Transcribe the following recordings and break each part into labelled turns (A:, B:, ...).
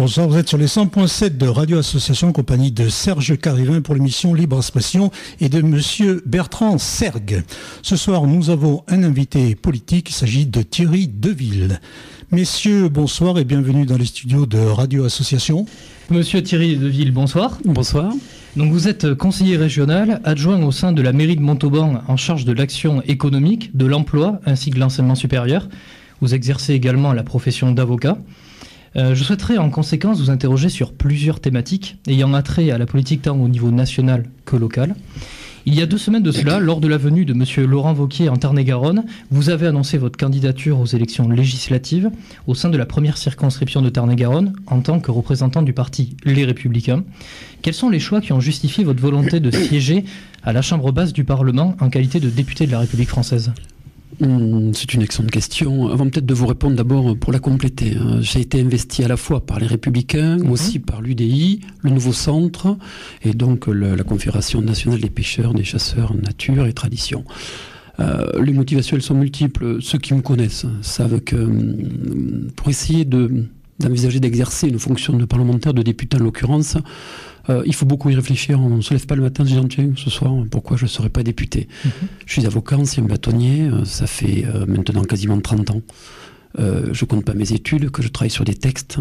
A: Bonsoir, vous êtes sur les 100.7 de Radio Association en compagnie de Serge Carivin pour l'émission Libre Expression et de Monsieur Bertrand Sergue. Ce soir, nous avons un invité politique, il s'agit de Thierry Deville. Messieurs, bonsoir et bienvenue dans les studios de Radio Association.
B: Monsieur Thierry Deville, bonsoir.
C: Bonsoir.
B: Donc vous êtes conseiller régional, adjoint au sein de la mairie de Montauban en charge de l'action économique, de l'emploi ainsi que l'enseignement supérieur. Vous exercez également la profession d'avocat. Je souhaiterais en conséquence vous interroger sur plusieurs thématiques ayant attrait à la politique tant au niveau national que local. Il y a 2 semaines de cela, lors de la venue de M. Laurent Wauquiez en Tarn-et-Garonne, vous avez annoncé votre candidature aux élections législatives au sein de la première circonscription de Tarn-et-Garonne en tant que représentant du parti Les Républicains. Quels sont les choix qui ont justifié votre volonté de siéger à la Chambre basse du Parlement en qualité de député de la République française ?
C: C'est une excellente question. Avant peut-être de vous répondre d'abord pour la compléter. J'ai été investi à la fois par les Républicains, mais aussi par l'UDI, le Nouveau Centre, et donc la Confédération nationale des pêcheurs, des chasseurs, nature et tradition. Les motivations, elles sont multiples. Ceux qui me connaissent savent que pour essayer d'envisager d'exercer une fonction de parlementaire, de député en l'occurrence, il faut beaucoup y réfléchir. On ne se lève pas le matin en se disant tiens, ce soir, pourquoi je ne serai pas député ? Je suis avocat, ancien bâtonnier, ça fait maintenant quasiment 30 ans. Je ne compte pas mes études, que je travaille sur des textes,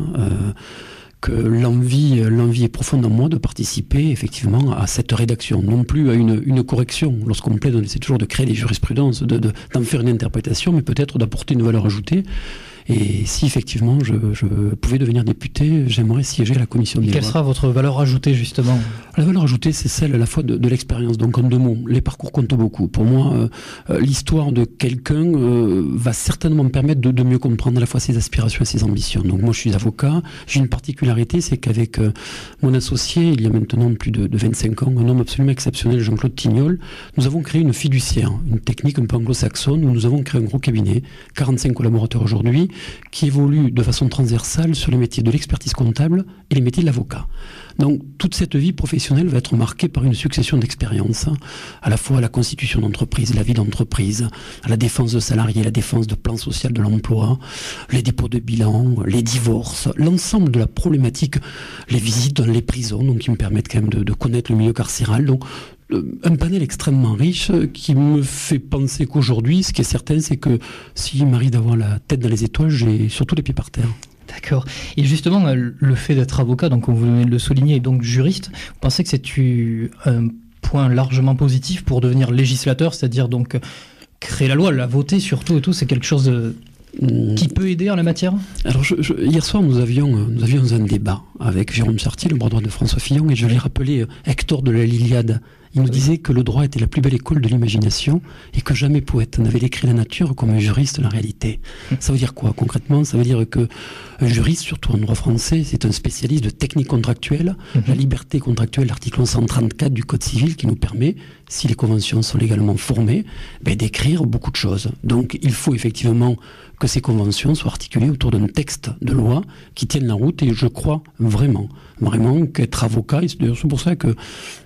C: que l'envie est profonde en moi de participer effectivement à cette rédaction, non plus à une correction. Lorsqu'on me plaît, on essaie toujours de créer des jurisprudences, d'en faire une interprétation, mais peut-être d'apporter une valeur ajoutée. Et si effectivement je pouvais devenir député, j'aimerais siéger à la commission des lois.
B: Quelle sera votre valeur ajoutée justement ?
C: La valeur ajoutée, c'est celle à la fois de l'expérience. Donc en 2 mots, les parcours comptent beaucoup. Pour moi, l'histoire de quelqu'un va certainement me permettre de mieux comprendre à la fois ses aspirations et ses ambitions. Donc moi je suis avocat, j'ai une particularité, c'est qu'avec mon associé, il y a maintenant plus de 25 ans, un homme absolument exceptionnel, Jean-Claude Tignol, nous avons créé une fiduciaire, une technique un peu anglo-saxonne, où nous avons créé un gros cabinet, 45 collaborateurs aujourd'hui, qui évolue de façon transversale sur les métiers de l'expertise comptable et les métiers de l'avocat. Donc toute cette vie professionnelle va être marquée par une succession d'expériences, à la fois à la constitution d'entreprise, la vie d'entreprise, à la défense de salariés, la défense de plan social de l'emploi, les dépôts de bilan, les divorces, l'ensemble de la problématique, les visites dans les prisons, donc qui me permettent quand même de connaître le milieu carcéral. Donc un panel extrêmement riche qui me fait penser qu'aujourd'hui, ce qui est certain, c'est que s'il m'arrive d'avoir la tête dans les étoiles, j'ai surtout les pieds par terre.
B: D'accord. Et justement, le fait d'être avocat, donc comme vous venez de le souligner, et donc juriste, vous pensez que c'est un point largement positif pour devenir législateur, c'est-à-dire donc créer la loi, la voter surtout et tout, c'est quelque chose qui peut aider en la matière ?
C: Alors hier soir, nous avions un débat avec Jérôme Chartier, le bras droit de François Fillon, et je lui ai rappelé Hector de la l'Iliade. Il nous disait que le droit était la plus belle école de l'imagination et que jamais poète n'avait décrit la nature comme un juriste la réalité. Ça veut dire quoi concrètement ? Ça veut dire que un juriste, surtout en droit français, c'est un spécialiste de technique contractuelle, la liberté contractuelle, l'article 134 du Code civil qui nous permet, si les conventions sont légalement formées, d'écrire beaucoup de choses. Donc il faut effectivement que ces conventions soient articulées autour d'un texte de loi qui tienne la route, et je crois vraiment qu'être avocat, et c'est d'ailleurs pour ça qu'il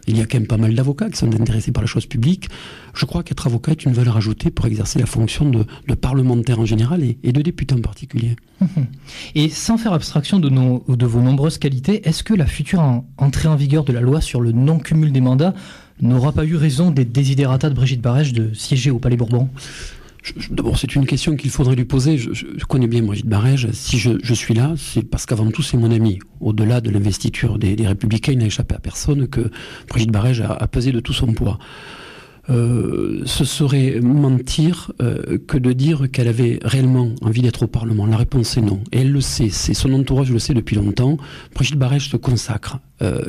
C: y a quand même pas mal d'avocats qui sont intéressés par la chose publique, je crois qu'être avocat est une valeur ajoutée pour exercer la fonction de parlementaire en général et de député en particulier.
B: Et sans faire abstraction de vos nombreuses qualités, est-ce que la future entrée en vigueur de la loi sur le non-cumul des mandats n'aura pas eu raison des desiderata de Brigitte Barège de siéger au Palais Bourbon ?
C: D'abord, c'est une question qu'il faudrait lui poser. Je connais bien Brigitte Barège. Si je suis là, c'est parce qu'avant tout, c'est mon ami. Au-delà de l'investiture des Républicains, il n'a échappé à personne que Brigitte Barège a pesé de tout son poids. Ce serait mentir que de dire qu'elle avait réellement envie d'être au Parlement. La réponse est non. Et elle le sait. C'est son entourage le sait depuis longtemps. Brigitte Barège se consacre,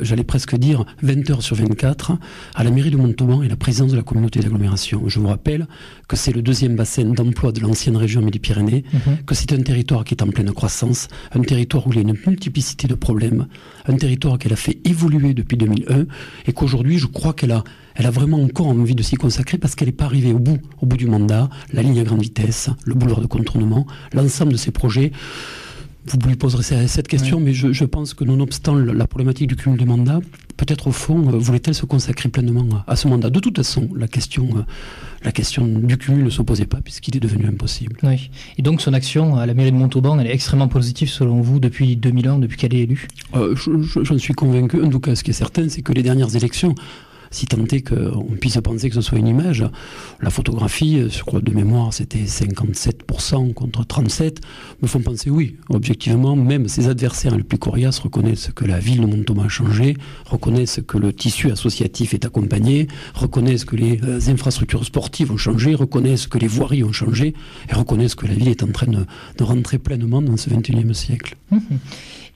C: j'allais presque dire 20 heures sur 24, à la mairie de Montauban et la présidence de la communauté d'agglomération. Je vous rappelle que c'est le 2e bassin d'emploi de l'ancienne région Midi-Pyrénées, que c'est un territoire qui est en pleine croissance, un territoire où il y a une multiplicité de problèmes, un territoire qu'elle a fait évoluer depuis 2001 et qu'aujourd'hui, je crois qu'elle a vraiment encore envie de s'y consacrer parce qu'elle n'est pas arrivée au bout du mandat, la ligne à grande vitesse, le boulevard de contournement, l'ensemble de ces projets. Vous lui poserez cette question, mais je pense que nonobstant la problématique du cumul des mandats, peut-être au fond, voulait-elle se consacrer pleinement à ce mandat? De toute façon, la question du cumul ne s'opposait pas, puisqu'il est devenu impossible.
B: Oui. Et donc son action à la mairie de Montauban, elle est extrêmement positive selon vous depuis 2001, depuis qu'elle est élue?
C: J'en suis convaincu. En tout cas, ce qui est certain, c'est que les dernières élections, si tant est qu'on puisse penser que ce soit une image, la photographie, je crois de mémoire, c'était 57% contre 37%, me font penser, oui, objectivement, même ses adversaires les plus coriaces reconnaissent que la ville de Montauban a changé, reconnaissent que le tissu associatif est accompagné, reconnaissent que les infrastructures sportives ont changé, reconnaissent que les voiries ont changé, et reconnaissent que la ville est en train de rentrer pleinement dans ce 21e siècle.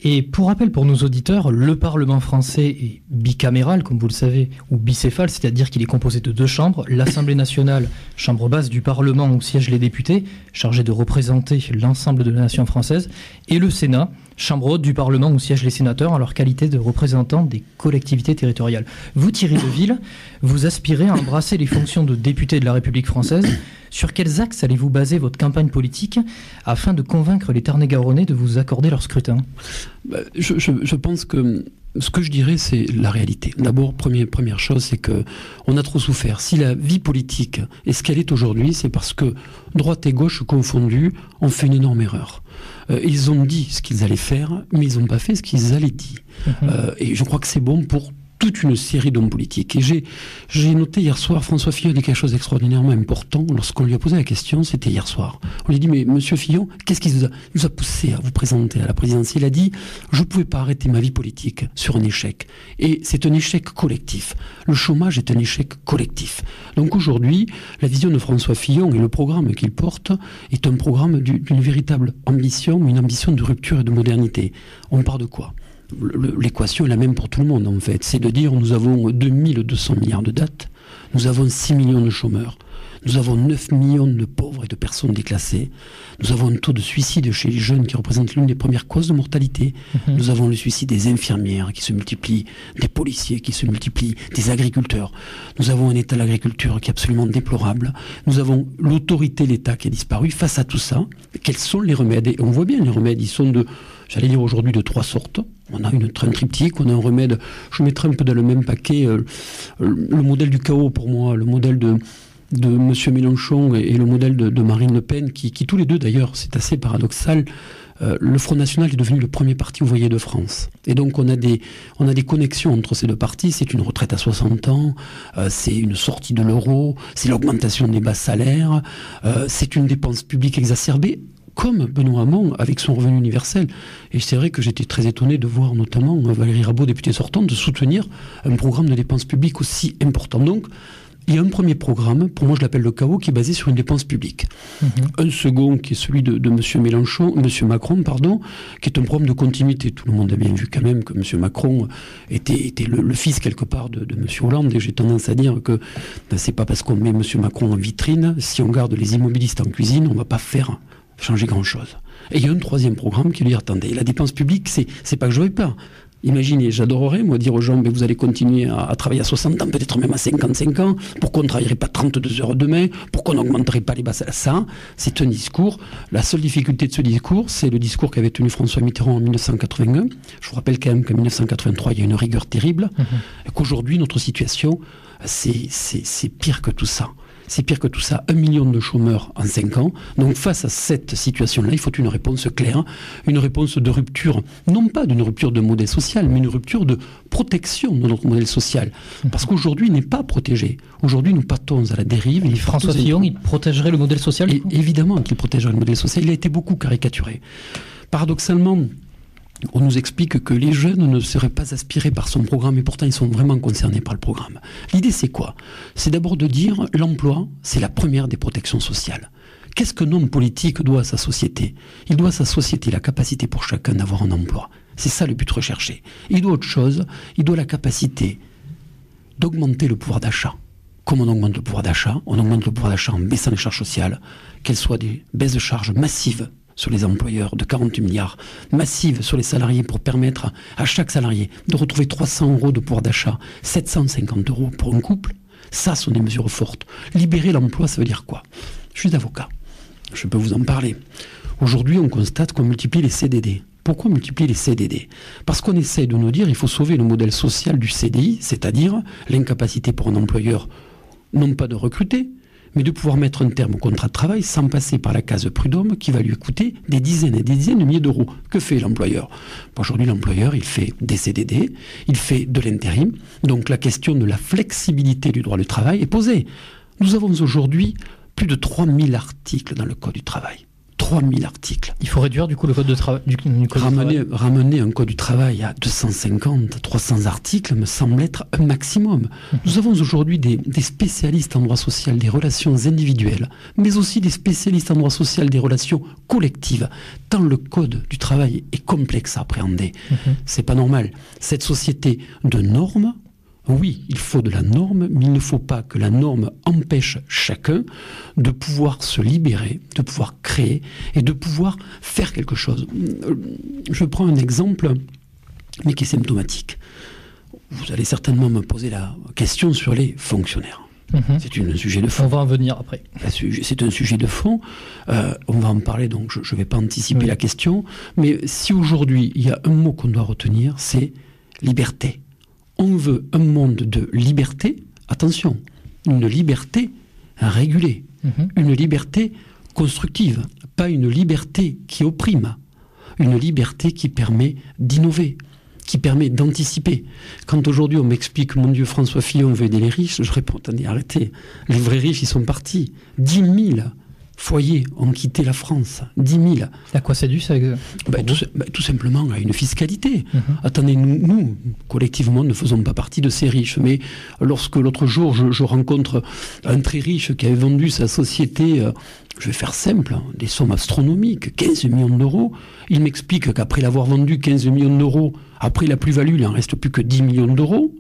B: Et pour rappel pour nos auditeurs, le Parlement français est bicaméral, comme vous le savez, ou bicéphale, c'est-à-dire qu'il est composé de 2 chambres. L'Assemblée nationale, chambre basse du Parlement où siègent les députés, chargés de représenter l'ensemble de la nation française, et le Sénat, chambre haute du Parlement où siègent les sénateurs en leur qualité de représentants des collectivités territoriales. Vous, Thierry Deville, vous aspirez à embrasser les fonctions de député de la République française. Sur quels axes allez-vous baser votre campagne politique afin de convaincre les Tarn-et-Garonnais de vous accorder leur scrutin?
C: Je pense que ce que je dirais, c'est la réalité. D'abord, première chose, c'est qu'on a trop souffert. Si la vie politique est ce qu'elle est aujourd'hui, c'est parce que droite et gauche confondus ont fait une énorme erreur. Ils ont dit ce qu'ils allaient faire, mais ils n'ont pas fait ce qu'ils allaient dire. Et je crois que c'est bon pour toute une série d'hommes politiques. Et j'ai noté hier soir, François Fillon dit quelque chose d'extraordinairement important lorsqu'on lui a posé la question, c'était hier soir. On lui a dit, mais monsieur Fillon, qu'est-ce qui vous a poussé à vous présenter à la présidentielle? Il a dit, je ne pouvais pas arrêter ma vie politique sur un échec. Et c'est un échec collectif. Le chômage est un échec collectif. Donc aujourd'hui, la vision de François Fillon et le programme qu'il porte est un programme d'une véritable ambition, une ambition de rupture et de modernité. On part de quoi? L'équation est la même pour tout le monde en fait, c'est de dire nous avons 2200 milliards de dettes, nous avons 6 millions de chômeurs, nous avons 9 millions de pauvres et de personnes déclassées, nous avons un taux de suicide chez les jeunes qui représente l'une des premières causes de mortalité, nous avons le suicide des infirmières qui se multiplient, des policiers qui se multiplient, des agriculteurs, nous avons un état de l'agriculture qui est absolument déplorable, nous avons l'autorité, l'État qui a disparu. Face à tout ça, quels sont les remèdes? Et on voit bien les remèdes, ils sont j'allais dire aujourd'hui de 3 sortes. On a un triptyque, on a un remède, je mettrai un peu dans le même paquet le modèle du chaos pour moi, le modèle de M. Mélenchon et le modèle de Marine Le Pen, qui tous les deux d'ailleurs, c'est assez paradoxal, le Front National est devenu le premier parti ouvrier de France. Et donc on a des connexions entre ces deux partis, c'est une retraite à 60 ans, c'est une sortie de l'euro, c'est l'augmentation des bas salaires, c'est une dépense publique exacerbée, comme Benoît Hamon avec son revenu universel. Et c'est vrai que j'étais très étonné de voir notamment Valérie Rabault, députée sortante, de soutenir un programme de dépenses publiques aussi important. Donc, il y a un premier programme, pour moi je l'appelle le chaos, qui est basé sur une dépense publique. Un second qui est celui de M. Macron, qui est un programme de continuité. Tout le monde a bien vu quand même que M. Macron était le fils quelque part de M. Hollande, et j'ai tendance à dire que c'est pas parce qu'on met M. Macron en vitrine, si on garde les immobilistes en cuisine, on va pas faire changer grand-chose. Et il y a un troisième programme qui lui dit, attendez, la dépense publique, c'est pas que je veux pas. Imaginez, j'adorerais, moi, dire aux gens, mais vous allez continuer à travailler à 60 ans, peut-être même à 55 ans, pourquoi on ne travaillerait pas 32 heures demain, pourquoi on n'augmenterait pas les bas salaires. Ça, c'est un discours. La seule difficulté de ce discours, c'est le discours qu'avait tenu François Mitterrand en 1981. Je vous rappelle quand même qu'en 1983, il y a une rigueur terrible, et qu'aujourd'hui, notre situation, c'est pire que tout ça. C'est pire que tout ça, 1 million de chômeurs en 5 ans. Donc face à cette situation-là, il faut une réponse claire, une réponse de rupture, non pas d'une rupture de modèle social, mais une rupture de protection de notre modèle social. Parce qu'aujourd'hui, il n'est pas protégé. Aujourd'hui, nous partons à la dérive.
B: François Fillon, il protégerait le modèle social?
C: Évidemment qu'il protégerait le modèle social. Il a été beaucoup caricaturé. Paradoxalement, on nous explique que les jeunes ne seraient pas aspirés par son programme, et pourtant ils sont vraiment concernés par le programme. L'idée c'est quoi? C'est d'abord de dire l'emploi, c'est la première des protections sociales. Qu'est-ce qu'un homme politique doit à sa société? Il doit à sa société la capacité pour chacun d'avoir un emploi. C'est ça le but recherché. Il doit autre chose, il doit la capacité d'augmenter le pouvoir d'achat. Comment on augmente le pouvoir d'achat? On augmente le pouvoir d'achat en baissant les charges sociales, qu'elles soient des baisses de charges massives sur les employeurs de 48 milliards, massive sur les salariés pour permettre à chaque salarié de retrouver 300 € de pouvoir d'achat, 750 € pour un couple. Ça sont des mesures fortes. Libérer l'emploi, ça veut dire quoi? Je suis avocat, je peux vous en parler. Aujourd'hui, on constate qu'on multiplie les CDD. Pourquoi multiplier les CDD? Parce qu'on essaie de nous dire qu'il faut sauver le modèle social du CDI, c'est-à-dire l'incapacité pour un employeur, non pas de recruter, mais de pouvoir mettre un terme au contrat de travail sans passer par la case prud'homme qui va lui coûter des dizaines et des dizaines de milliers d'euros. Que fait l'employeur? Aujourd'hui, l'employeur, il fait des CDD, il fait de l'intérim. Donc la question de la flexibilité du droit du travail est posée. Nous avons aujourd'hui plus de 3000 articles dans le Code du travail. 3000 articles.
B: Il faut réduire du coup le code de travail.
C: Ramener un code du travail à 250, 300 articles me semble être un maximum. Nous avons aujourd'hui des spécialistes en droit social des relations individuelles, mais aussi des spécialistes en droit social des relations collectives, tant le code du travail est complexe à appréhender. C'est pas normal. Cette société de normes, oui, il faut de la norme, mais il ne faut pas que la norme empêche chacun de pouvoir se libérer, de pouvoir créer et de pouvoir faire quelque chose. Je prends un exemple, mais qui est symptomatique. Vous allez certainement me poser la question sur les fonctionnaires. C'est un sujet de fond.
B: On va en venir après.
C: C'est un sujet de fond. On va en parler, donc je ne vais pas anticiper la question. Mais si aujourd'hui, il y a un mot qu'on doit retenir, c'est liberté. On veut un monde de liberté, attention, une liberté régulée, une liberté constructive, pas une liberté qui opprime, une liberté qui permet d'innover, qui permet d'anticiper. Quand aujourd'hui on m'explique, mon Dieu, François Fillon veut aider les riches, je réponds, attendez, arrêtez, les vrais riches, ils sont partis. 10 000 foyers ont quitté la France. 10 000.
B: À quoi c'est dû ça?
C: Tout simplement à une fiscalité. Attendez, nous, collectivement, ne faisons pas partie de ces riches. Mais lorsque l'autre jour, je rencontre un très riche qui avait vendu sa société, je vais faire simple, des sommes astronomiques, 15 millions d'euros, il m'explique qu'après l'avoir vendu 15 millions d'euros, après la plus-value, il n'en reste plus que 10 millions d'euros,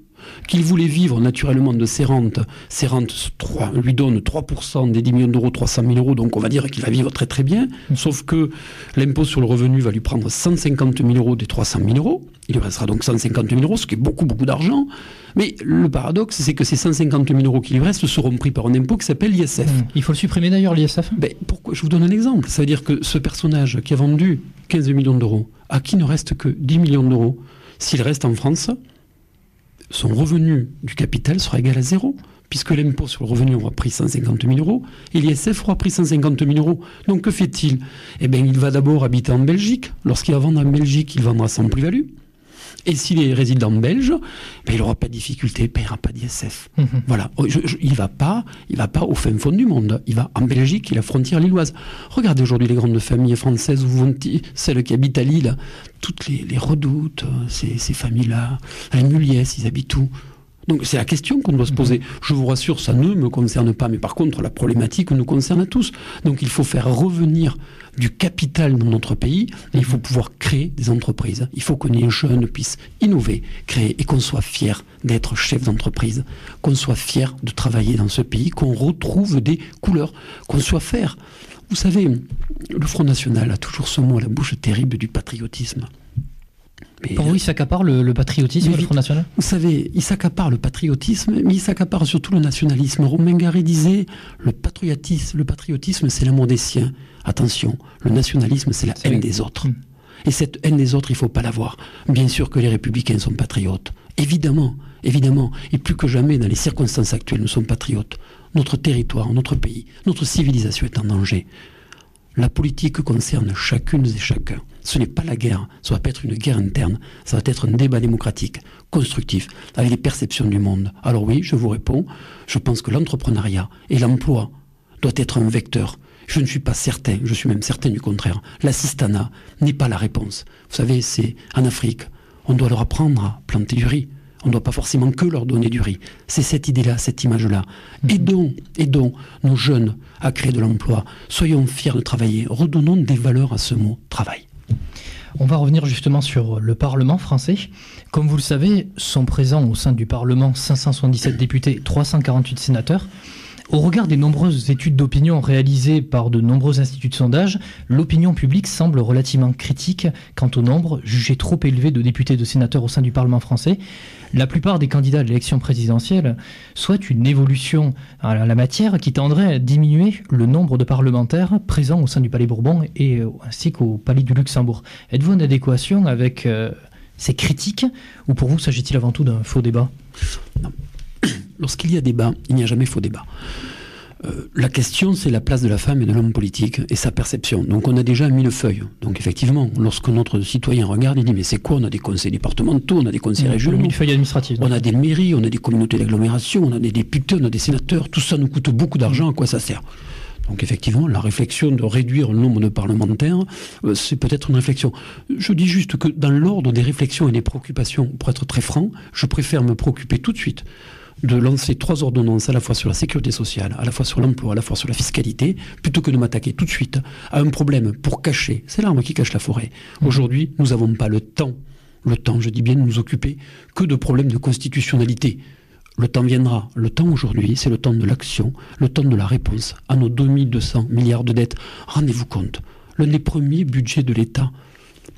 C: qu'il voulait vivre naturellement de ses rentes. Ses rentes lui donnent 3% des 10 millions d'euros, 300 000 euros, donc on va dire qu'il va vivre très très bien, sauf que l'impôt sur le revenu va lui prendre 150 000 euros des 300 000 euros, il lui restera donc 150 000 euros, ce qui est beaucoup beaucoup d'argent, mais le paradoxe c'est que ces 150 000 euros qui lui restent seront pris par un impôt qui s'appelle l'ISF.
B: Il faut le supprimer d'ailleurs, l'ISF.
C: Pourquoi? Je vous donne un exemple, ça veut dire que ce personnage qui a vendu 15 millions d'euros, à qui ne reste que 10 millions d'euros, s'il reste en France, son revenu du capital sera égal à zéro, puisque l'impôt sur le revenu aura pris 150 000 euros et l'ISF aura pris 150 000 euros. Donc que fait-il? Eh bien, il va d'abord habiter en Belgique. Lorsqu'il va vendre en Belgique, il vendra sans plus-value. Et s'il est résident belge, il n'aura pas de difficulté, il ne paiera pas d'ISF. Voilà. Il ne va pas au fin fond du monde. Il va en Belgique et la frontière lilloise. Regardez aujourd'hui les grandes familles françaises, celles qui habitent à Lille, toutes les redoutes, ces familles-là, à Muliès, ils habitent où? Donc c'est la question qu'on doit se poser. Je vous rassure, ça ne me concerne pas, mais par contre la problématique nous concerne à tous. Donc il faut faire revenir du capital dans notre pays, et il faut pouvoir créer des entreprises. Il faut que les jeunes puissent innover, créer, et qu'on soit fiers d'être chef d'entreprise, qu'on soit fiers de travailler dans ce pays, qu'on retrouve des couleurs, qu'on soit fiers. Vous savez, le Front National a toujours ce mot à la bouche terrible du patriotisme.
B: Pour vous, il s'accapare le patriotisme, le Front National?
C: Vous savez, il s'accapare le patriotisme, mais il s'accapare surtout le nationalisme. Romain Gary disait, le patriotisme, c'est l'amour des siens. Attention, le nationalisme, c'est la haine des autres. Et cette haine des autres, il ne faut pas l'avoir. Bien sûr que les républicains sont patriotes. Évidemment, évidemment. Et plus que jamais, dans les circonstances actuelles, nous sommes patriotes. Notre territoire, notre pays, notre civilisation est en danger. La politique concerne chacune et chacun. Ce n'est pas la guerre, ça va pas être une guerre interne, ça va être un débat démocratique, constructif, avec les perceptions du monde. Alors oui, je vous réponds, je pense que l'entrepreneuriat et l'emploi doivent être un vecteur. Je ne suis pas certain, je suis même certain du contraire. L'assistanat n'est pas la réponse. Vous savez, c'est en Afrique, on doit leur apprendre à planter du riz. On ne doit pas forcément que leur donner du riz. C'est cette idée-là, cette image-là. Aidons nos jeunes à créer de l'emploi. Soyons fiers de travailler. Redonnons des valeurs à ce mot « travail ».
B: On va revenir justement sur le Parlement français. Comme vous le savez, sont présents au sein du Parlement 577 députés, 348 sénateurs. Au regard des nombreuses études d'opinion réalisées par de nombreux instituts de sondage, l'opinion publique semble relativement critique quant au nombre jugé trop élevé de députés et de sénateurs au sein du Parlement français. La plupart des candidats à l'élection présidentielle souhaitent une évolution à la matière qui tendrait à diminuer le nombre de parlementaires présents au sein du Palais Bourbon ainsi qu'au Palais du Luxembourg. Êtes-vous en adéquation avec ces critiques ou pour vous s'agit-il avant tout d'un faux débat ?
C: Non. Lorsqu'il y a débat, il n'y a jamais faux débat. La question, c'est la place de la femme et de l'homme politique et sa perception. Donc on a déjà mis le feuille. Donc effectivement, lorsque notre citoyen regarde, il dit mais c'est quoi ? On a des conseils départementaux, on a des conseils régionaux,
B: le millefeuille administratif.
C: On a des mairies, on a des communautés d'agglomération, on a des députés, on a des sénateurs. Tout ça nous coûte beaucoup d'argent. À quoi ça sert ? Donc effectivement, la réflexion de réduire le nombre de parlementaires, c'est peut-être une réflexion. Je dis juste que dans l'ordre des réflexions et des préoccupations, pour être très franc, je préfère me préoccuper tout de suite de lancer 3 ordonnances à la fois sur la sécurité sociale, à la fois sur l'emploi, à la fois sur la fiscalité, plutôt que de m'attaquer tout de suite à un problème pour cacher. C'est l'arbre qui cache la forêt. Aujourd'hui, nous n'avons pas le temps, je dis bien de nous occuper que de problèmes de constitutionnalité. Le temps viendra. Le temps aujourd'hui, c'est le temps de l'action, le temps de la réponse à nos 2200 milliards de dettes. Rendez-vous compte, l'un des premiers budgets de l'État,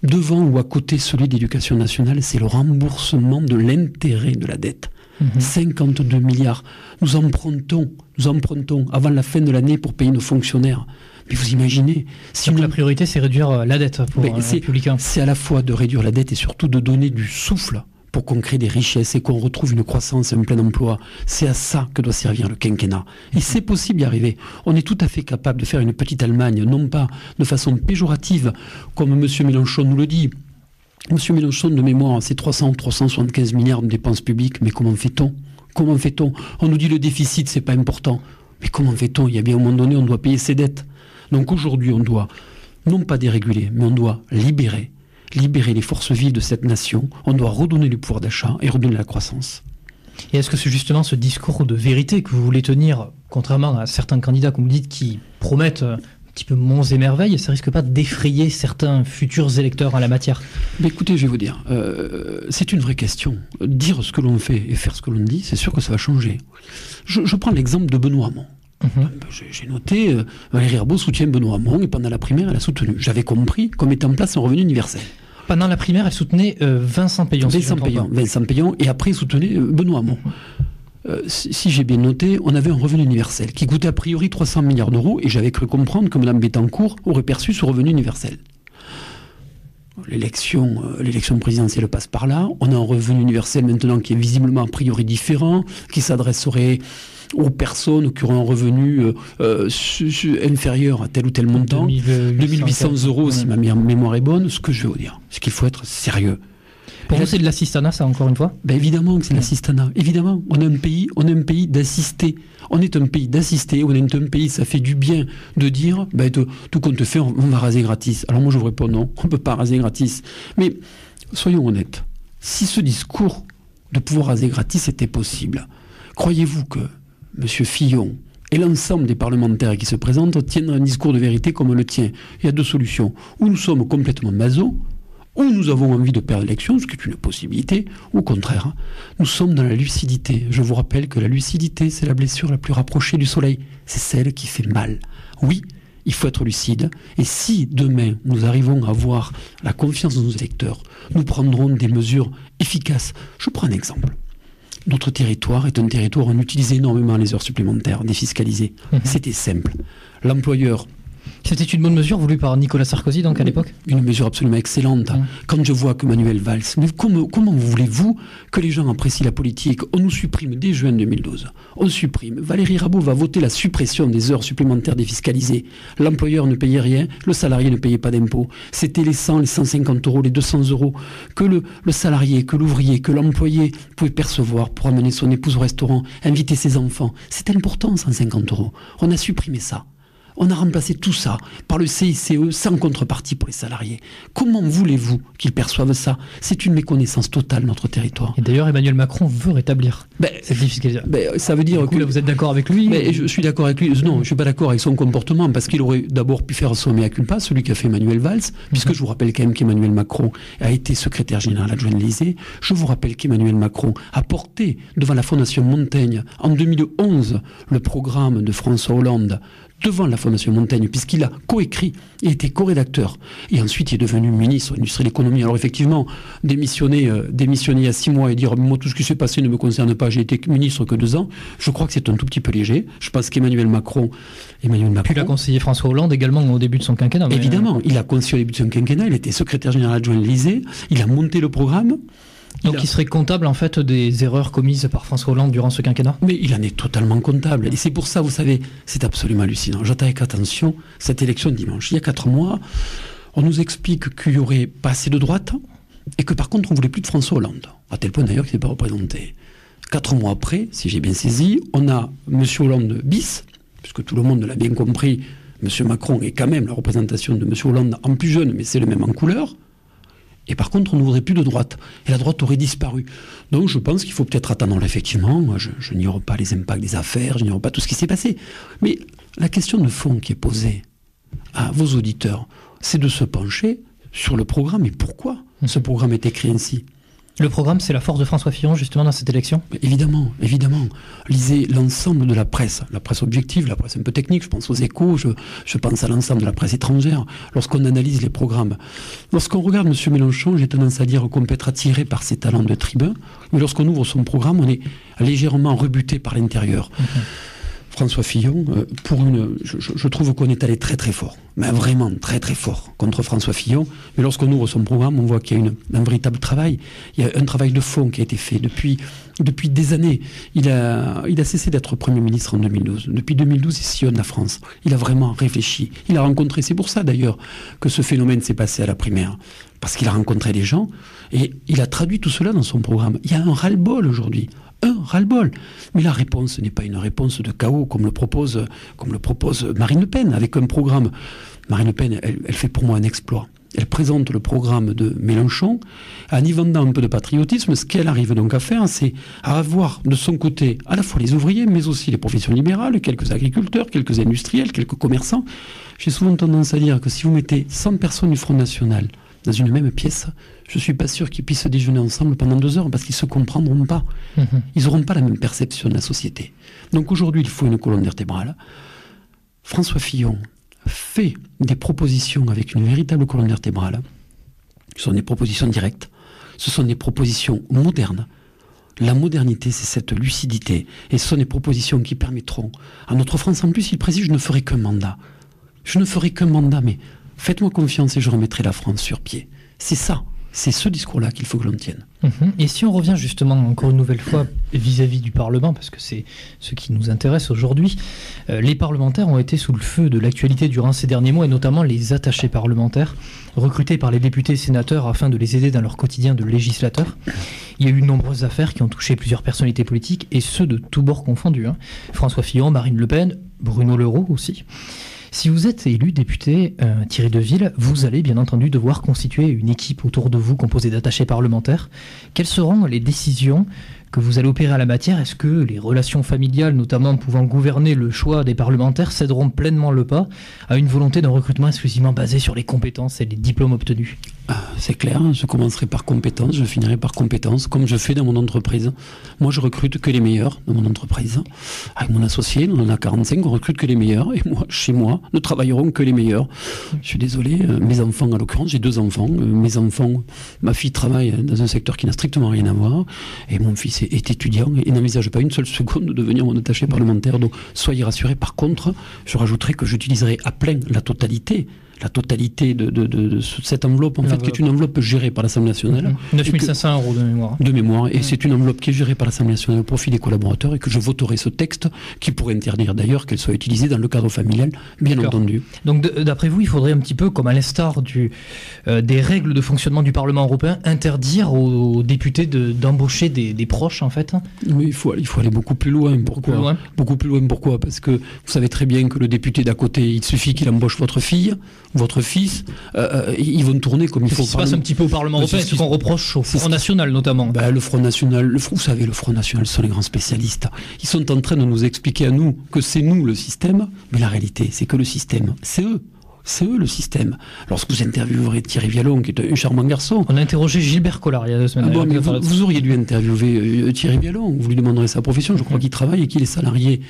C: devant ou à côté celui d'éducation nationale, c'est le remboursement de l'intérêt de la dette. 52 milliards. Nous empruntons avant la fin de l'année pour payer nos fonctionnaires. Mais vous imaginez...
B: Donc la priorité, c'est réduire la dette pour les Républicains.
C: C'est à la fois de réduire la dette et surtout de donner du souffle pour qu'on crée des richesses et qu'on retrouve une croissance et un plein emploi. C'est à ça que doit servir le quinquennat. Et c'est possible d'y arriver. On est tout à fait capable de faire une petite Allemagne, non pas de façon péjorative, comme M. Mélenchon nous le dit. M. Mélenchon, de mémoire, c'est 375 milliards de dépenses publiques, mais comment fait-on ? On nous dit le déficit, c'est pas important. Mais comment fait-on ? Il y a bien un moment donné, on doit payer ses dettes. Donc aujourd'hui, on doit, non pas déréguler, mais on doit libérer les forces vives de cette nation. On doit redonner le pouvoir d'achat et redonner la croissance.
B: Et est-ce que c'est justement ce discours de vérité que vous voulez tenir, contrairement à certains candidats, comme vous dites, qui promettent petit peu monts et merveilles, ça risque pas d'effrayer certains futurs électeurs en la matière ?
C: Mais écoutez, je vais vous dire, c'est une vraie question. Dire ce que l'on fait et faire ce que l'on dit, c'est sûr que ça va changer. Je prends l'exemple de Benoît Hamon. J'ai noté, Valérie Herbault soutient Benoît Hamon et pendant la primaire, elle a soutenu. J'avais compris qu'on mettait en place un revenu universel.
B: Pendant la primaire, elle soutenait Vincent Peillon.
C: Vincent Peillon, et après, il soutenait Benoît Hamon. Si j'ai bien noté, on avait un revenu universel qui coûtait a priori 300 milliards d'euros et j'avais cru comprendre que Mme Bettencourt aurait perçu ce revenu universel. L'élection présidentielle passe par là. On a un revenu universel maintenant qui est visiblement a priori différent, qui s'adresserait aux personnes qui auront un revenu inférieur à tel ou tel montant, 2800 euros si ma mémoire est bonne. Ce que je veux vous dire, c'est qu'il faut être sérieux.
B: Pour vous, c'est de l'assistanat, ça, encore une fois ?
C: Ben évidemment que c'est de l'assistanat. Évidemment, on est un pays d'assistés. On est un pays d'assistés, on est un pays, ça fait du bien de dire, ben, tout compte fait, on va raser gratis. Alors moi, je vous réponds non, on ne peut pas raser gratis. Mais soyons honnêtes, si ce discours de pouvoir raser gratis était possible, croyez-vous que M. Fillon et l'ensemble des parlementaires qui se présentent tiennent un discours de vérité comme on le tient ? Il y a 2 solutions. Ou nous sommes complètement masos, ou nous avons envie de perdre l'élection, ce qui est une possibilité, ou au contraire, nous sommes dans la lucidité. Je vous rappelle que la lucidité, c'est la blessure la plus rapprochée du soleil. C'est celle qui fait mal. Oui, il faut être lucide. Et si demain, nous arrivons à avoir la confiance de nos électeurs, nous prendrons des mesures efficaces. Je prends un exemple. Notre territoire est un territoire où on utilise énormément les heures supplémentaires, défiscalisées. C'était simple. L'employeur...
B: C'était une bonne mesure voulue par Nicolas Sarkozy, donc, à l'époque ?
C: Une mesure absolument excellente. Quand je vois que Manuel Valls... Mais comment voulez-vous que les gens apprécient la politique ? On nous supprime dès juin 2012. On supprime. Valérie Herbault va voter la suppression des heures supplémentaires défiscalisées. L'employeur ne payait rien, le salarié ne payait pas d'impôts. C'était les 100, les 150 euros, les 200 euros que le salarié, que l'ouvrier, que l'employé pouvait percevoir pour amener son épouse au restaurant, inviter ses enfants. C'est important, 150 euros. On a supprimé ça. On a remplacé tout ça par le CICE sans contrepartie pour les salariés. Comment voulez-vous qu'ils perçoivent ça? C'est une méconnaissance totale de notre territoire.
B: Et d'ailleurs, Emmanuel Macron veut rétablir cette défiscalisation.
C: Ça veut dire
B: que... Là, vous êtes d'accord avec lui?
C: Je suis d'accord avec lui. Non, je ne suis pas d'accord avec son comportement, parce qu'il aurait d'abord pu faire son mea culpa, celui qu'a fait Manuel Valls, puisque je vous rappelle quand même qu'Emmanuel Macron a été secrétaire général adjoint de l'Élysée. Je vous rappelle qu'Emmanuel Macron a porté devant la Fondation Montaigne en 2011 le programme de François Hollande devant la Fondation Montaigne, puisqu'il a coécrit et été co-rédacteur. Et ensuite, il est devenu ministre de l'Industrie et de l'Économie. Alors effectivement, démissionner il y a 6 mois et dire « moi, tout ce qui s'est passé ne me concerne pas, j'ai été ministre que 2 ans », je crois que c'est un tout petit peu léger. Je pense qu'Emmanuel Macron... Puis
B: il a conseillé François Hollande également au début de son quinquennat.
C: Évidemment, il a conseillé au début de son quinquennat, il était secrétaire général adjoint de l'Élysée, il a monté le programme.
B: Donc il serait comptable en fait des erreurs commises par François Hollande durant ce quinquennat?
C: Mais il en est totalement comptable. Et c'est pour ça, vous savez, c'est absolument hallucinant. J'attends avec attention cette élection de dimanche. Il y a 4 mois, on nous explique qu'il n'y aurait pas assez de droite et que par contre on ne voulait plus de François Hollande. À tel point d'ailleurs qu'il n'est pas représenté. 4 mois après, si j'ai bien saisi, on a M. Hollande bis, puisque tout le monde l'a bien compris, M. Macron est quand même la représentation de M. Hollande en plus jeune, mais c'est le même en couleur. Et par contre, on ne voudrait plus de droite. Et la droite aurait disparu. Donc je pense qu'il faut peut-être attendre, effectivement. Moi, je n'ignore pas les impacts des affaires, je n'ignore pas tout ce qui s'est passé. Mais la question de fond qui est posée à vos auditeurs, c'est de se pencher sur le programme et pourquoi ce programme est écrit ainsi.
B: Le programme, c'est la force de François Fillon, justement, dans cette élection?
C: Évidemment, évidemment. Lisez l'ensemble de la presse objective, la presse un peu technique, je pense aux Échos, je pense à l'ensemble de la presse étrangère, lorsqu'on analyse les programmes. Lorsqu'on regarde M. Mélenchon, j'ai tendance à dire qu'on peut être attiré par ses talents de tribun, mais lorsqu'on ouvre son programme, on est légèrement rebuté par l'intérieur. François Fillon, je trouve qu'on est allé très très fort, mais vraiment très très fort contre François Fillon. Mais lorsqu'on ouvre son programme, on voit qu'il y a un véritable travail. Il y a un travail de fond qui a été fait depuis des années. Il a cessé d'être Premier ministre en 2012. Depuis 2012, il sillonne la France. Il a vraiment réfléchi. Il a rencontré, c'est pour ça d'ailleurs que ce phénomène s'est passé à la primaire. Parce qu'il a rencontré des gens et il a traduit tout cela dans son programme. Il y a un ras-le-bol aujourd'hui. Un ras-le-bol. Mais la réponse n'est pas une réponse de chaos comme le propose Marine Le Pen avec un programme. Marine Le Pen, elle fait pour moi un exploit. Elle présente le programme de Mélenchon en y vendant un peu de patriotisme. Ce qu'elle arrive donc à faire, c'est à avoir de son côté à la fois les ouvriers, mais aussi les professions libérales, quelques agriculteurs, quelques industriels, quelques commerçants. J'ai souvent tendance à dire que si vous mettez 100 personnes du Front National dans une même pièce, je ne suis pas sûr qu'ils puissent déjeuner ensemble pendant 2 heures parce qu'ils ne se comprendront pas. Ils n'auront pas la même perception de la société. Donc aujourd'hui, il faut une colonne vertébrale. François Fillon fait des propositions avec une véritable colonne vertébrale. Ce sont des propositions directes. Ce sont des propositions modernes. La modernité, c'est cette lucidité. Et ce sont des propositions qui permettront à notre France, en plus, il précise, je ne ferai qu'un mandat. Je ne ferai qu'un mandat, mais faites-moi confiance et je remettrai la France sur pied. C'est ça, c'est ce discours-là qu'il faut que l'on tienne.
B: Et si on revient justement encore une nouvelle fois vis-à-vis du Parlement, parce que c'est ce qui nous intéresse aujourd'hui, les parlementaires ont été sous le feu de l'actualité durant ces derniers mois, et notamment les attachés parlementaires, recrutés par les députés et sénateurs afin de les aider dans leur quotidien de législateur. Il y a eu de nombreuses affaires qui ont touché plusieurs personnalités politiques, et ceux de tous bords confondus. François Fillon, Marine Le Pen, Bruno Le Roux aussi. Si vous êtes élu député Thierry Deville, vous allez bien entendu devoir constituer une équipe autour de vous composée d'attachés parlementaires. Quelles seront les décisions que vous allez opérer à la matière? Est-ce que les relations familiales, notamment pouvant gouverner le choix des parlementaires, céderont pleinement le pas à une volonté d'un recrutement exclusivement basé sur les compétences et les diplômes obtenus?
C: C'est clair, je commencerai par compétences, je finirai par compétences, comme je fais dans mon entreprise. Moi, je recrute que les meilleurs dans mon entreprise. Avec mon associé, on en a 45, on recrute que les meilleurs. Et moi, chez moi, ne travailleront que les meilleurs. Je suis désolé, mes enfants, en l'occurrence, j'ai 2 enfants. Mes enfants, ma fille travaille dans un secteur qui n'a strictement rien à voir. Et mon fils est étudiant et n'envisage pas une seule seconde de devenir mon attaché parlementaire. Donc, soyez rassurés. Par contre, je rajouterai que j'utiliserai à plein la totalité la totalité de cette enveloppe, en fait, qui est une enveloppe gérée par l'Assemblée nationale.
B: 9 500 € de mémoire.
C: De mémoire, et c'est une enveloppe qui est gérée par l'Assemblée nationale au profit des collaborateurs, et que je voterai ce texte, qui pourrait interdire d'ailleurs qu'elle soit utilisée dans le cadre familial, bien entendu.
B: Donc d'après vous, il faudrait un petit peu, comme à l'instar des règles de fonctionnement du Parlement européen, interdire aux députés d'embaucher des proches, en fait.
C: Oui, il faut aller beaucoup plus loin. Pourquoi ? Beaucoup plus loin, pourquoi ? Parce que vous savez très bien que le député d'à côté, il suffit qu'il embauche votre fille, votre fils, ils vont tourner comme il faut.
B: Ce qui se passe un petit peu au Parlement européen, c'est ce qu'on reproche au Front National notamment.
C: Le Front National, vous savez, le Front National, ce sont les grands spécialistes. Ils sont en train de nous expliquer à nous que c'est nous le système, mais la réalité, c'est que le système, c'est eux. C'est eux le système. Lorsque vous interviewerez Thierry Vialon, qui est un charmant garçon...
B: On a interrogé Gilbert Collard il y a 2 semaines.
C: Vous auriez dû interviewer Thierry Vialon, vous lui demanderez sa profession, je crois qu'il travaille et qu'il est salarié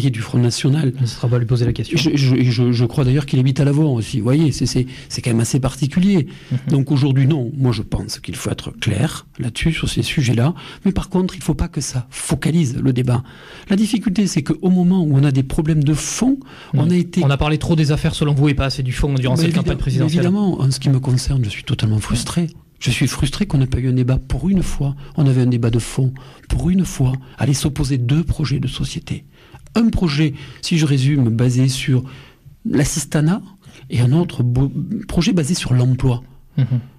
C: du Front National.
B: Il ne sera pas lui poser la question.
C: Je crois d'ailleurs qu'il habite à Lavore aussi. Vous voyez, c'est quand même assez particulier. Donc aujourd'hui, non. Moi, je pense qu'il faut être clair là-dessus, sur ces sujets-là. Mais par contre, il ne faut pas que ça focalise le débat. La difficulté, c'est qu'au moment où on a des problèmes de fond, on a parlé
B: trop des affaires selon vous et pas assez du fond durant cette campagne présidentielle.
C: Évidemment, en ce qui me concerne, je suis totalement frustré. Je suis frustré qu'on n'ait pas eu un débat pour une fois. On avait un débat de fond. Pour une fois, aller s'opposer 2 projets de société. Un projet, si je résume, basé sur l'assistanat et un autre projet basé sur l'emploi.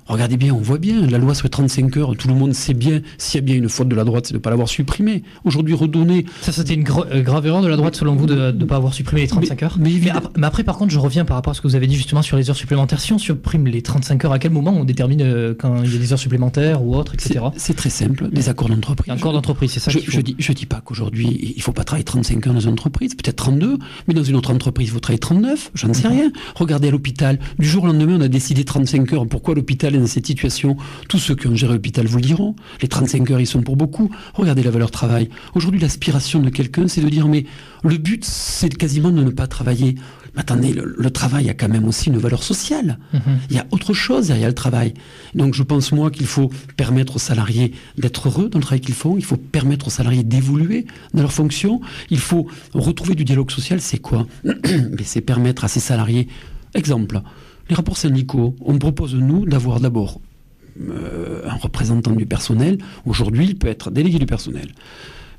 C: Regardez bien, on voit bien, la loi sur les 35 heures, tout le monde sait bien, s'il y a bien une faute de la droite, c'est de ne pas l'avoir supprimée. Aujourd'hui, redonner...
B: Ça, c'était une grave erreur de la droite, selon vous, de ne pas avoir supprimé les 35 heures. Mais après, par contre, je reviens par rapport à ce que vous avez dit justement sur les heures supplémentaires. Si on supprime les 35 heures, à quel moment on détermine quand il y a des heures supplémentaires ou autres, etc.
C: C'est très simple, des accords d'entreprise.
B: Un accord d'entreprise, c'est ça qu'il faut.
C: Je dis pas qu'aujourd'hui, il ne faut pas travailler 35 heures dans une entreprise, peut-être 32, mais dans une autre entreprise, il faut travailler 39, j'en sais rien. Regardez à l'hôpital, du jour au lendemain, on a décidé 35 heures. Pourquoi l'hôpital est dans cette situation? Tous ceux qui ont géré l'hôpital vous le diront. Les 35 heures, ils sont pour beaucoup. Regardez la valeur travail. Aujourd'hui, l'aspiration de quelqu'un, c'est de dire, mais le but, c'est quasiment de ne pas travailler. Mais attendez, le travail a quand même aussi une valeur sociale. Il y a autre chose derrière le travail. Donc je pense, moi, qu'il faut permettre aux salariés d'être heureux dans le travail qu'ils font. Il faut permettre aux salariés d'évoluer dans leurs fonctions. Il faut retrouver du dialogue social. C'est quoi? C'est permettre à ces salariés... Exemple, les rapports syndicaux. On propose, nous, d'avoir d'abord un représentant du personnel. Aujourd'hui, il peut être délégué du personnel,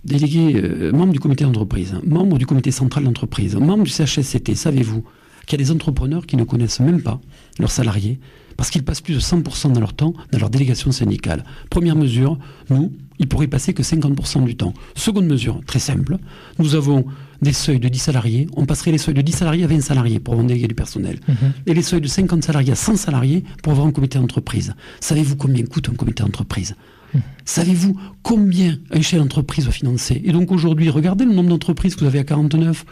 C: délégué, membre du comité d'entreprise, membre du comité central d'entreprise, membre du CHSCT. Savez-vous qu'il y a des entrepreneurs qui ne connaissent même pas leurs salariés parce qu'ils passent plus de 100% de leur temps dans leur délégation syndicale. Première mesure, nous, ils pourraient passer que 50% du temps. Seconde mesure, très simple, nous avons des seuils de 10 salariés, on passerait les seuils de 10 salariés à 20 salariés pour avoir un délégué du personnel. Et les seuils de 50 salariés à 100 salariés pour avoir un comité d'entreprise. Savez-vous combien coûte un comité d'entreprise? Savez-vous combien un chef d'entreprise va financer? Et donc aujourd'hui, regardez le nombre d'entreprises que vous avez à 49.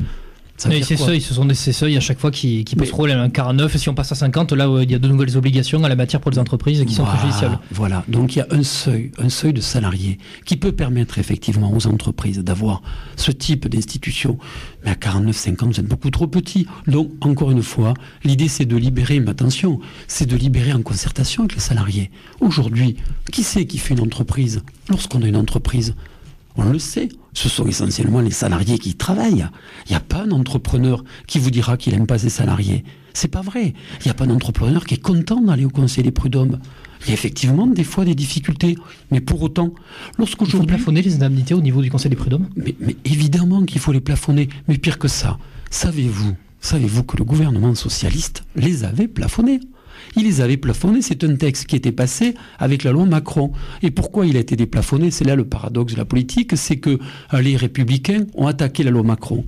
B: Et ces seuils, ce sont ces seuils à chaque fois qui posent problème. Un 49, si on passe à 50, là il y a de nouvelles obligations à la matière pour les entreprises qui sont préjudiciables.
C: Voilà, donc il y a un seuil de salariés qui peut permettre effectivement aux entreprises d'avoir ce type d'institution. Mais à 49, 50, vous êtes beaucoup trop petit. Donc, encore une fois, l'idée c'est de libérer, mais attention, c'est de libérer en concertation avec les salariés. Aujourd'hui, qui c'est qui fait une entreprise? Lorsqu'on a une entreprise, on le sait, ce sont essentiellement les salariés qui y travaillent. Il n'y a pas un entrepreneur qui vous dira qu'il n'aime pas ses salariés. C'est pas vrai. Il n'y a pas d'entrepreneur qui est content d'aller au conseil des prud'hommes. Il y a effectivement des fois des difficultés, mais pour autant, lorsqu'aujourd'hui...
B: Il faut plafonner les indemnités au niveau du conseil des prud'hommes?
C: Mais évidemment qu'il faut les plafonner. Mais pire que ça, savez-vous que le gouvernement socialiste les avait plafonnés? Il les avait plafonnés, c'est un texte qui était passé avec la loi Macron. Et pourquoi il a été déplafonné? C'est là le paradoxe de la politique, c'est que les Républicains ont attaqué la loi Macron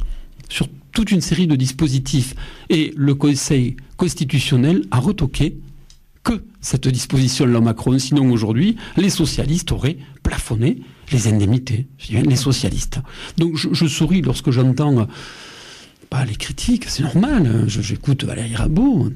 C: sur toute une série de dispositifs. Et le Conseil constitutionnel a retoqué que cette disposition de la Macron. Sinon aujourd'hui, les socialistes auraient plafonné les indemnités. Les socialistes. Donc je souris lorsque j'entends... les critiques, c'est normal. J'écoute Valérie Rabault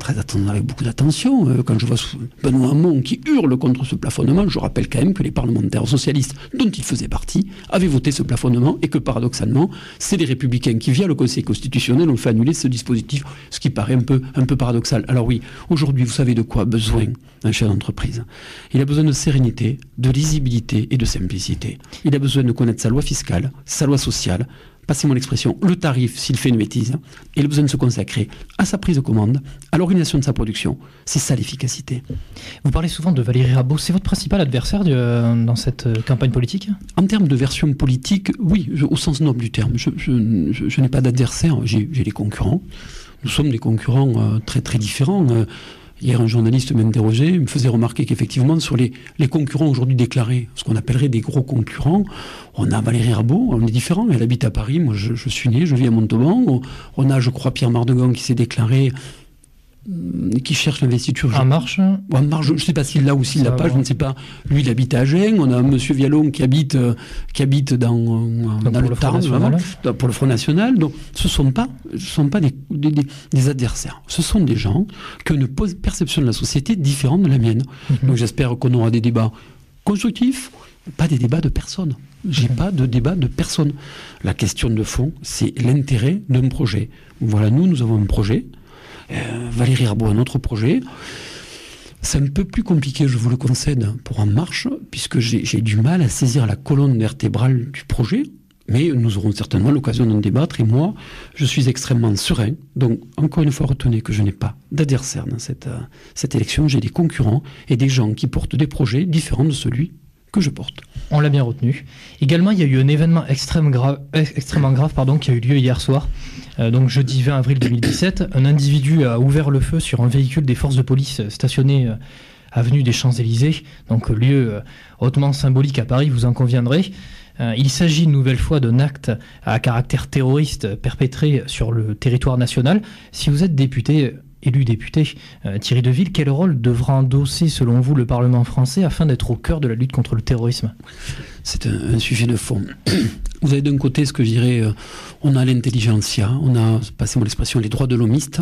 C: avec beaucoup d'attention. Quand je vois Benoît Hamon qui hurle contre ce plafonnement, je rappelle quand même que les parlementaires socialistes dont il faisait partie avaient voté ce plafonnement et que paradoxalement, c'est les Républicains qui, via le Conseil constitutionnel, ont fait annuler ce dispositif, ce qui paraît un peu paradoxal. Alors oui, aujourd'hui, vous savez de quoi a besoin un chef d'entreprise? Il a besoin de sérénité, de lisibilité et de simplicité. Il a besoin de connaître sa loi fiscale, sa loi sociale, passez-moi l'expression, le tarif s'il fait une bêtise, et il a besoin de se consacrer à sa prise de commande, à l'organisation de sa production. C'est ça l'efficacité.
B: Vous parlez souvent de Valérie Rabault, c'est votre principal adversaire dans cette campagne politique ?
C: En termes de version politique, oui, au sens noble du terme. Je n'ai pas d'adversaire, j'ai des concurrents. Nous sommes des concurrents très très différents. Hier, un journaliste m'interrogeait, me faisait remarquer qu'effectivement, sur les concurrents aujourd'hui déclarés, ce qu'on appellerait des gros concurrents, on a Valérie Rabault, on est différents. Elle habite à Paris, moi je suis né, je vis à Montauban. On a, je crois, Pierre Mardegan qui s'est déclaré, qui cherche l'investiture.
B: En Marche ?
C: En Marche, je ne sais pas s'il l'a ou s'il l'a pas, je ne sais pas. Lui, il habite à Agen. On a M. Vialon qui habite dans le Tarn, pour le Front National. Donc, ce ne sont pas des adversaires. Ce sont des gens qui ont une perception de la société différente de la mienne. Donc, j'espère qu'on aura des débats constructifs, pas des débats de personnes. J'ai pas de débat de personne. La question de fond, c'est l'intérêt d'un projet. Voilà, nous avons un projet. Valérie Rabault a un autre projet. C'est un peu plus compliqué, je vous le concède, pour En Marche, puisque j'ai du mal à saisir la colonne vertébrale du projet, mais nous aurons certainement l'occasion d'en débattre, et moi, je suis extrêmement serein. Donc, encore une fois, retenez que je n'ai pas d'adversaire dans cette élection, j'ai des concurrents et des gens qui portent des projets différents de celui que je porte.
B: On l'a bien retenu. Également, il y a eu un événement extrêmement grave qui a eu lieu hier soir. Donc jeudi 20 avril 2017, un individu a ouvert le feu sur un véhicule des forces de police stationné avenue des Champs-Élysées, donc lieu hautement symbolique à Paris, vous en conviendrez. Il s'agit une nouvelle fois d'un acte à caractère terroriste perpétré sur le territoire national. Si vous êtes élu député, Thierry Deville, quel rôle devra endosser selon vous le Parlement français afin d'être au cœur de la lutte contre le terrorisme ?
C: C'est un sujet de fond. Vous avez d'un côté ce que je dirais, on a l'intelligentsia, on a, passez-moi l'expression, les droits de l'homiste,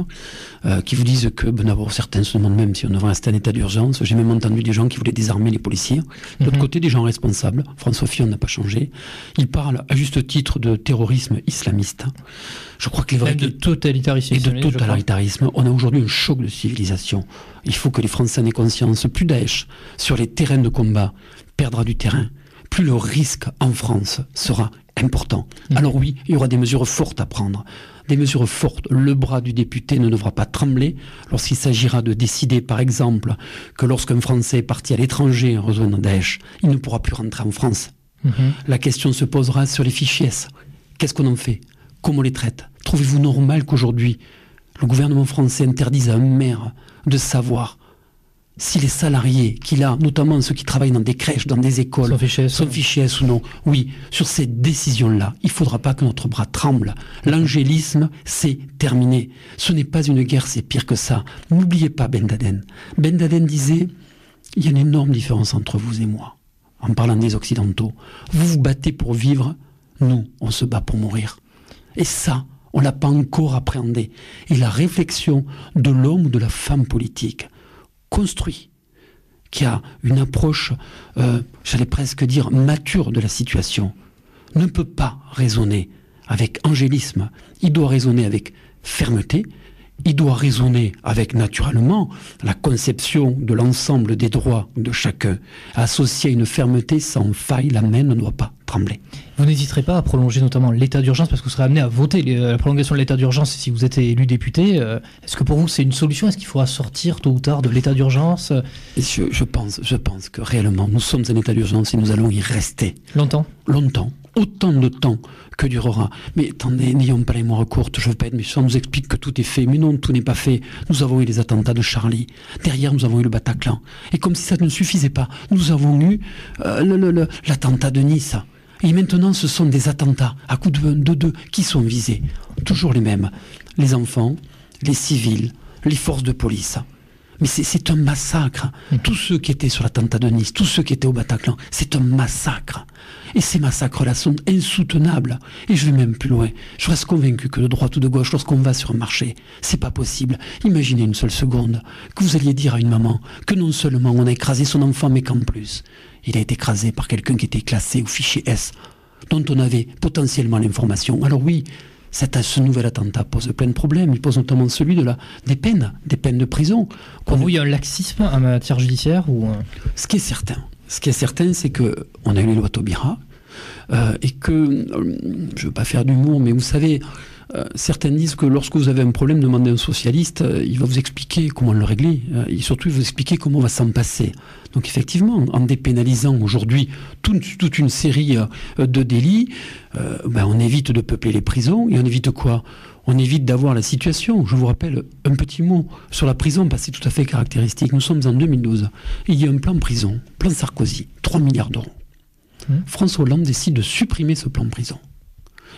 C: qui vous disent que, d'abord certains se demandent même si on devrait rester en état d'urgence. J'ai même entendu des gens qui voulaient désarmer les policiers. De l'autre côté, des gens responsables. François Fillon n'a pas changé. Il parle à juste titre de terrorisme islamiste. Je crois que les vrais...
B: de totalitarisme.
C: Et de totalitarisme. On a aujourd'hui un choc de civilisation. Il faut que les Français en aient conscience. Plus Daesh sur les terrains de combat perdra du terrain, plus le risque en France sera important. Alors oui, il y aura des mesures fortes à prendre. Des mesures fortes. Le bras du député ne devra pas trembler lorsqu'il s'agira de décider, par exemple, que lorsqu'un Français est parti à l'étranger rejoindre Daesh, il ne pourra plus rentrer en France. La question se posera sur les fichiers S. Qu'est-ce qu'on en fait ? Comment on les traite ? Trouvez-vous normal qu'aujourd'hui, le gouvernement français interdise à un maire de savoir si les salariés qu'il a, notamment ceux qui travaillent dans des crèches, dans des écoles, sont fichés S ou non? Oui, sur ces décisions-là, il ne faudra pas que notre bras tremble. L'angélisme, c'est terminé. Ce n'est pas une guerre, c'est pire que ça. N'oubliez pas Ben Laden. Ben Laden disait, il y a une énorme différence entre vous et moi. En parlant des Occidentaux, vous vous battez pour vivre, nous, on se bat pour mourir. Et ça, on ne l'a pas encore appréhendé. Et la réflexion de l'homme ou de la femme politique construit, qui a une approche, j'allais presque dire, mature de la situation, ne peut pas raisonner avec angélisme. Il doit raisonner avec fermeté. Il doit raisonner avec, naturellement, la conception de l'ensemble des droits de chacun. Associer une fermeté sans faille, la main ne doit pas trembler.
B: Vous n'hésiterez pas à prolonger notamment l'état d'urgence, parce que vous serez amené à voter la prolongation de l'état d'urgence si vous êtes élu député. Est-ce que pour vous c'est une solution ? Est-ce qu'il faudra sortir tôt ou tard de l'état d'urgence ?
C: Je pense que réellement nous sommes en état d'urgence et nous allons y rester.
B: Longtemps ?
C: Longtemps. Autant de temps que durera. Mais attendez, n'ayons pas les mémoires courtes, je veux pas être méchant, on nous explique que tout est fait. Mais non, tout n'est pas fait. Nous avons eu les attentats de Charlie. Derrière, nous avons eu le Bataclan. Et comme si ça ne suffisait pas, nous avons eu l'attentat de Nice. Et maintenant, ce sont des attentats à coups de deux qui sont visés. Toujours les mêmes. Les enfants, les civils, les forces de police. Mais c'est un massacre. Tous ceux qui étaient sur l'attentat de Nice, tous ceux qui étaient au Bataclan, c'est un massacre. Et ces massacres-là sont insoutenables. Et je vais même plus loin. Je reste convaincu que de droite ou de gauche, lorsqu'on va sur un marché, c'est pas possible. Imaginez une seule seconde que vous alliez dire à une maman que non seulement on a écrasé son enfant, mais qu'en plus, il a été écrasé par quelqu'un qui était classé au fichier S, dont on avait potentiellement l'information. Alors oui, ce nouvel attentat pose plein de problèmes. Il pose notamment celui des peines de prison.
B: Pour vous, il y a un laxisme en matière judiciaire ou...
C: Ce qui est certain, c'est qu'on a eu les lois Taubira, et que, je ne veux pas faire d'humour, mais vous savez, certains disent que lorsque vous avez un problème, demandez à un socialiste, il va vous expliquer comment le régler, et surtout il va vous expliquer comment on va s'en passer. Donc effectivement, en dépénalisant aujourd'hui toute une série de délits, on évite de peupler les prisons, et on évite quoi ? On évite d'avoir la situation. Je vous rappelle un petit mot sur la prison, parce que c'est tout à fait caractéristique. Nous sommes en 2012. Il y a un plan prison, plan Sarkozy, 3 milliards d'euros. François Hollande décide de supprimer ce plan prison.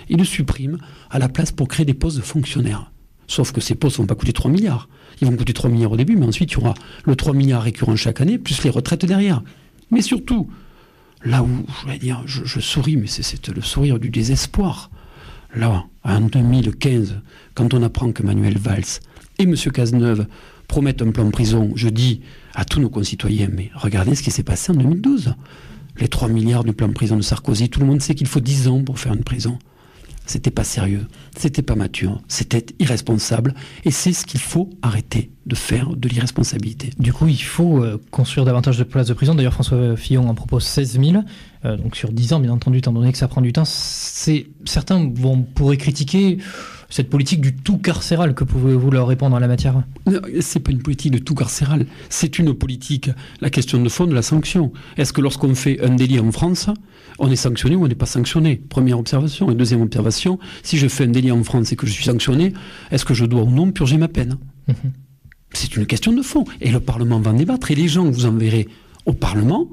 C: Il le supprime à la place pour créer des postes de fonctionnaires. Sauf que ces postes ne vont pas coûter 3 milliards. Ils vont coûter 3 milliards au début, mais ensuite il y aura le 3 milliards récurrent chaque année, plus les retraites derrière. Mais surtout, là où, je souris, mais c'est le sourire du désespoir. Là, en 2015, quand on apprend que Manuel Valls et M. Cazeneuve promettent un plan prison, je dis à tous nos concitoyens, mais regardez ce qui s'est passé en 2012. Les 3 milliards du plan prison de Sarkozy, tout le monde sait qu'il faut 10 ans pour faire une prison. C'était pas sérieux, c'était pas mature, c'était irresponsable, et c'est ce qu'il faut arrêter de faire, de l'irresponsabilité.
B: Du coup, il faut construire davantage de places de prison. D'ailleurs, François Fillon en propose 16 000, donc sur 10 ans, bien entendu, étant donné que ça prend du temps. Certains pourraient critiquer cette politique du tout carcéral. Que pouvez-vous leur répondre en la matière ?
C: Non, c'est pas une politique de tout carcéral, c'est une politique, la question de fond de la sanction. Est-ce que lorsqu'on fait un délit en France, on est sanctionné ou on n'est pas sanctionné ? Première observation. Et deuxième observation, si je fais un délit en France et que je suis sanctionné, est-ce que je dois ou non purger ma peine ? C'est une question de fond. Et le Parlement va en débattre. Et les gens que vous enverrez au Parlement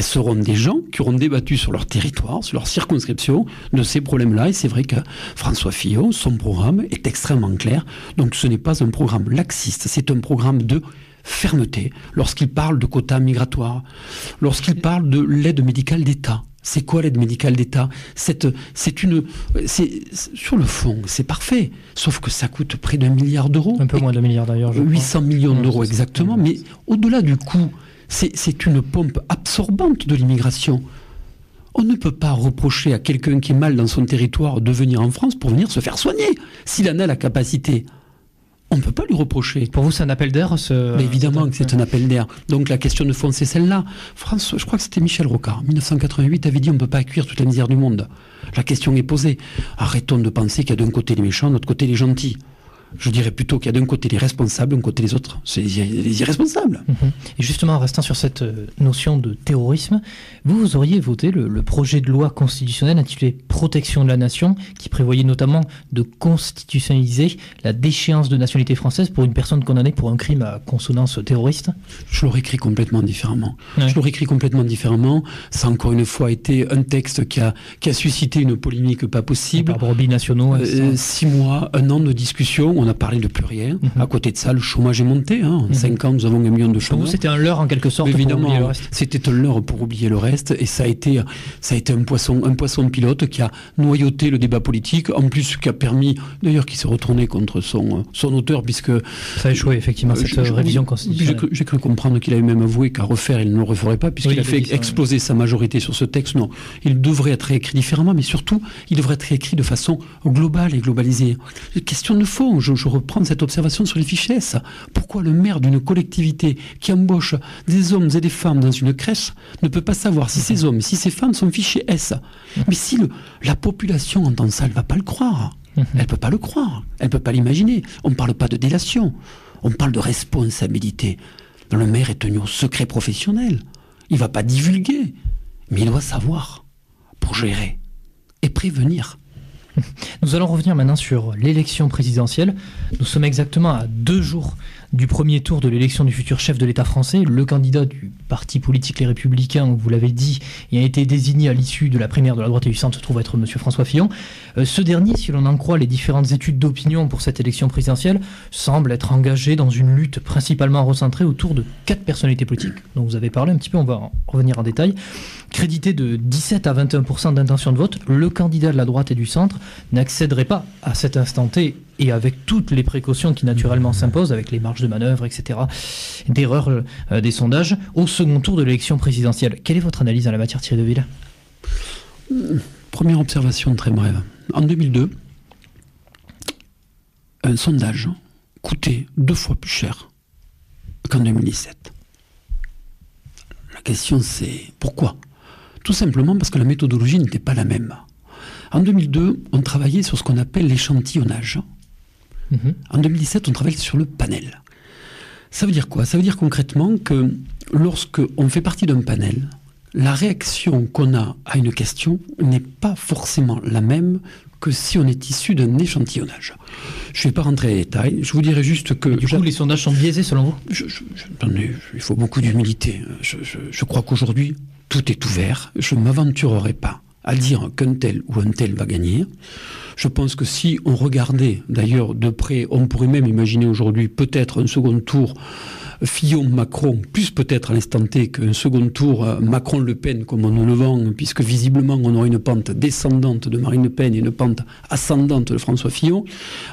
C: seront des gens qui auront débattu sur leur territoire, sur leur circonscription, de ces problèmes-là. Et c'est vrai que François Fillon, son programme est extrêmement clair. Donc ce n'est pas un programme laxiste, c'est un programme de fermeté. Lorsqu'il parle de quotas migratoires, lorsqu'il parle de l'aide médicale d'État. C'est quoi l'aide médicale d'État ? Sur le fond, c'est parfait. Sauf que ça coûte près d'1 milliard d'euros.
B: Un peu moins d'1 milliard d'ailleurs.
C: 800 millions d'euros exactement. Mais au-delà du coût, c'est une pompe absorbante de l'immigration. On ne peut pas reprocher à quelqu'un qui est mal dans son territoire de venir en France pour venir se faire soigner. S'il en a la capacité, on ne peut pas lui reprocher.
B: Pour vous, c'est un appel d'air
C: Mais évidemment que c'est un appel d'air. Donc la question de fond, c'est celle-là. France, je crois que c'était Michel Rocard, en 1988, avait dit on ne peut pas accueillir toute la misère du monde. La question est posée. Arrêtons de penser qu'il y a d'un côté les méchants, de l'autre côté les gentils. Je dirais plutôt qu'il y a d'un côté les responsables, d'un côté les autres. C'est les irresponsables.
B: Et justement, en restant sur cette notion de terrorisme, vous auriez voté le projet de loi constitutionnelle intitulé « Protection de la nation » qui prévoyait notamment de constitutionnaliser la déchéance de nationalité française pour une personne condamnée pour un crime à consonance terroriste.
C: Je l'aurais écrit complètement différemment.
B: Ouais.
C: Je l'aurais écrit complètement différemment. Ça a encore une fois été un texte qui a suscité une polémique pas possible.
B: Par rapport aux binationaux.
C: 6 mois, 1 an de discussion. On a parlé de plus rien. À côté de ça, le chômage est monté. En 5 ans, nous avons 1 million de chômeurs.
B: C'était un leurre en quelque sorte.
C: Évidemment,
B: pour oublier le reste.
C: c'était un leurre pour oublier le reste. Et ça a été un poisson pilote qui a noyauté le débat politique. En plus, qui a permis, d'ailleurs, qu'il s'est retourné contre son auteur, puisque...
B: Ça a échoué, effectivement, cette révision constitutionnelle.
C: J'ai cru comprendre qu'il avait même avoué qu'à refaire, il ne le referait pas, puisqu'il a fait exploser sa majorité sur ce texte. Non, il devrait être réécrit différemment, mais surtout, il devrait être réécrit de façon globale et globalisée. Question de fond, je reprends cette observation sur les fiches S. Pourquoi le maire d'une collectivité qui embauche des hommes et des femmes dans une crèche ne peut pas savoir si ces hommes, si ces femmes sont fichés S ? Mais si la population entend ça, elle ne va pas le croire. Elle ne peut pas le croire. Elle ne peut pas l'imaginer. On ne parle pas de délation. On parle de responsabilité. Le maire est tenu au secret professionnel. Il ne va pas divulguer. Mais il doit savoir pour gérer et prévenir.
B: Nous allons revenir maintenant sur l'élection présidentielle. Nous sommes exactement à 2 jours du premier tour de l'élection du futur chef de l'État français. Le candidat du parti politique Les Républicains, vous l'avez dit, et a été désigné à l'issue de la primaire de la droite et du centre, se trouve être M. François Fillon. Ce dernier, si l'on en croit les différentes études d'opinion pour cette élection présidentielle, semble être engagé dans une lutte principalement recentrée autour de 4 personnalités politiques dont vous avez parlé un petit peu, on va en revenir en détail. Crédité de 17 à 21% d'intention de vote, le candidat de la droite et du centre n'accéderait pas à cet instant T, et avec toutes les précautions qui naturellement s'imposent, avec les marges de manœuvre, etc., d'erreur des sondages, au second tour de l'élection présidentielle. Quelle est votre analyse en la matière, Thierry Deville ?
C: Première observation très brève. En 2002, un sondage coûtait 2 fois plus cher qu'en 2017. La question c'est pourquoi ? Tout simplement parce que la méthodologie n'était pas la même. En 2002, on travaillait sur ce qu'on appelle l'échantillonnage. En 2017, on travaille sur le panel. Ça veut dire quoi? Ça veut dire concrètement que lorsqu'on fait partie d'un panel, la réaction qu'on a à une question n'est pas forcément la même que si on est issu d'un échantillonnage. Je ne vais pas rentrer dans les détails, je vous dirai juste que...
B: Du coup, les sondages sont biaisés selon vous?
C: Attendez, il faut beaucoup d'humilité. Je crois qu'aujourd'hui, tout est ouvert. Je ne m'aventurerai pas à dire qu'un tel ou un tel va gagner. Je pense que si on regardait d'ailleurs de près, on pourrait même imaginer aujourd'hui peut-être un second tour Fillon-Macron, plus peut-être à l'instant T qu'un second tour Macron-Le Pen comme on nous le vend, puisque visiblement on aura une pente descendante de Marine Le Pen et une pente ascendante de François Fillon.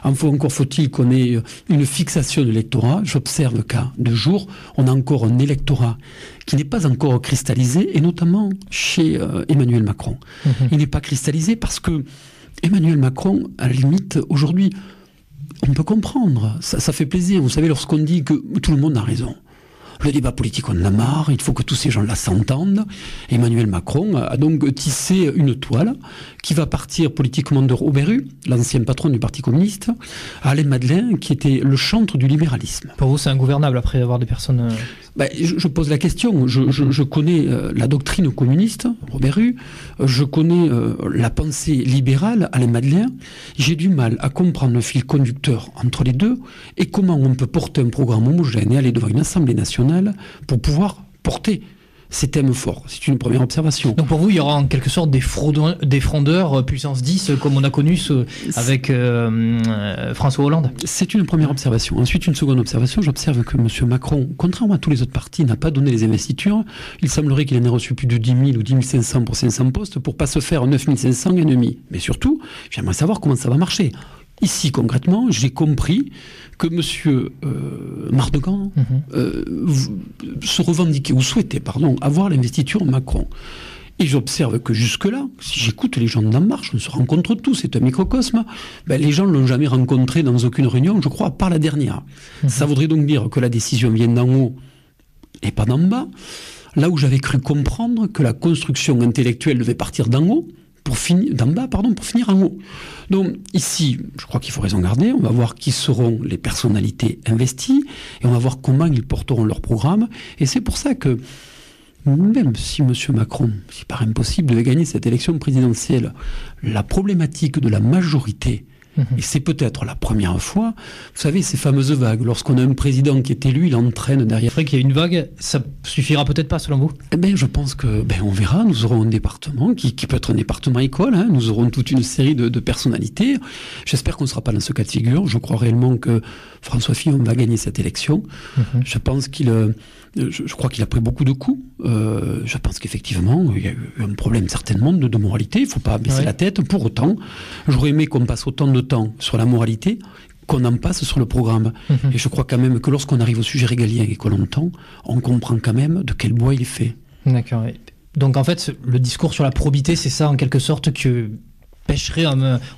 C: Encore faut-il qu'on ait une fixation de l'électorat. J'observe qu'à 2 jours, on a encore un électorat qui n'est pas encore cristallisé, et notamment chez Emmanuel Macron. Il n'est pas cristallisé parce que Emmanuel Macron, à la limite, aujourd'hui, on peut comprendre, ça fait plaisir. Vous savez, lorsqu'on dit que tout le monde a raison, le débat politique, on en a marre, il faut que tous ces gens-là s'entendent. Emmanuel Macron a donc tissé une toile qui va partir politiquement de Robert Hue, l'ancien patron du Parti communiste, à Alain Madelin, qui était le chantre du libéralisme.
B: Pour vous, c'est ingouvernable après avoir des personnes...
C: Je pose la question. Je connais la doctrine communiste, Robert Hue, je connais la pensée libérale, Alain Madelin. J'ai du mal à comprendre le fil conducteur entre les deux et comment on peut porter un programme homogène et aller devant une Assemblée nationale pour pouvoir porter ces thèmes forts. C'est une première observation.
B: Donc pour vous, il y aura en quelque sorte des frondeurs puissance 10, comme on a connu avec François Hollande? C'est
C: une première observation. Ensuite, une seconde observation, j'observe que M. Macron, contrairement à tous les autres partis, n'a pas donné les investitures. Il semblerait qu'il en ait reçu plus de 10 000 ou 10 500 pour 500 postes pour ne pas se faire 9 500 ennemis. Mais surtout, j'aimerais savoir comment ça va marcher. Ici, concrètement, j'ai compris que M. Mardegan se revendiquait, ou souhaitait, avoir l'investiture Macron. Et j'observe que jusque-là, si j'écoute les gens d'En Marche, on se rencontre tous, c'est un microcosme, les gens ne l'ont jamais rencontré dans aucune réunion, je crois, à part la dernière. Ça voudrait donc dire que la décision vient d'en haut et pas d'en bas. Là où j'avais cru comprendre que la construction intellectuelle devait partir d'en haut, d'en bas, pour finir en haut. Donc ici, je crois qu'il faut raison garder, on va voir qui seront les personnalités investies, et on va voir comment ils porteront leur programme, et c'est pour ça que, même si M. Macron, si par impossible, devait gagner cette élection présidentielle, la problématique de la majorité, et c'est peut-être la première fois, vous savez, ces fameuses vagues, lorsqu'on a un président qui est élu, il entraîne derrière...
B: Après qu'il y ait une vague, ça suffira peut-être pas selon vous?
C: Je pense que, on verra, nous aurons un département qui peut être un département école, nous aurons toute une série de personnalités. J'espère qu'on ne sera pas dans ce cas de figure. Je crois réellement que François Fillon va gagner cette élection. Je pense je crois qu'il a pris beaucoup de coups. Je pense qu'effectivement, il y a eu un problème certainement de moralité. Il ne faut pas baisser la tête. Pour autant, j'aurais aimé qu'on passe autant de temps sur la moralité qu'on en passe sur le programme. Et je crois quand même que lorsqu'on arrive au sujet régalien et qu'on l'entend, on comprend quand même de quel bois il est fait.
B: D'accord. Donc en fait, le discours sur la probité, c'est ça en quelque sorte que pêcherait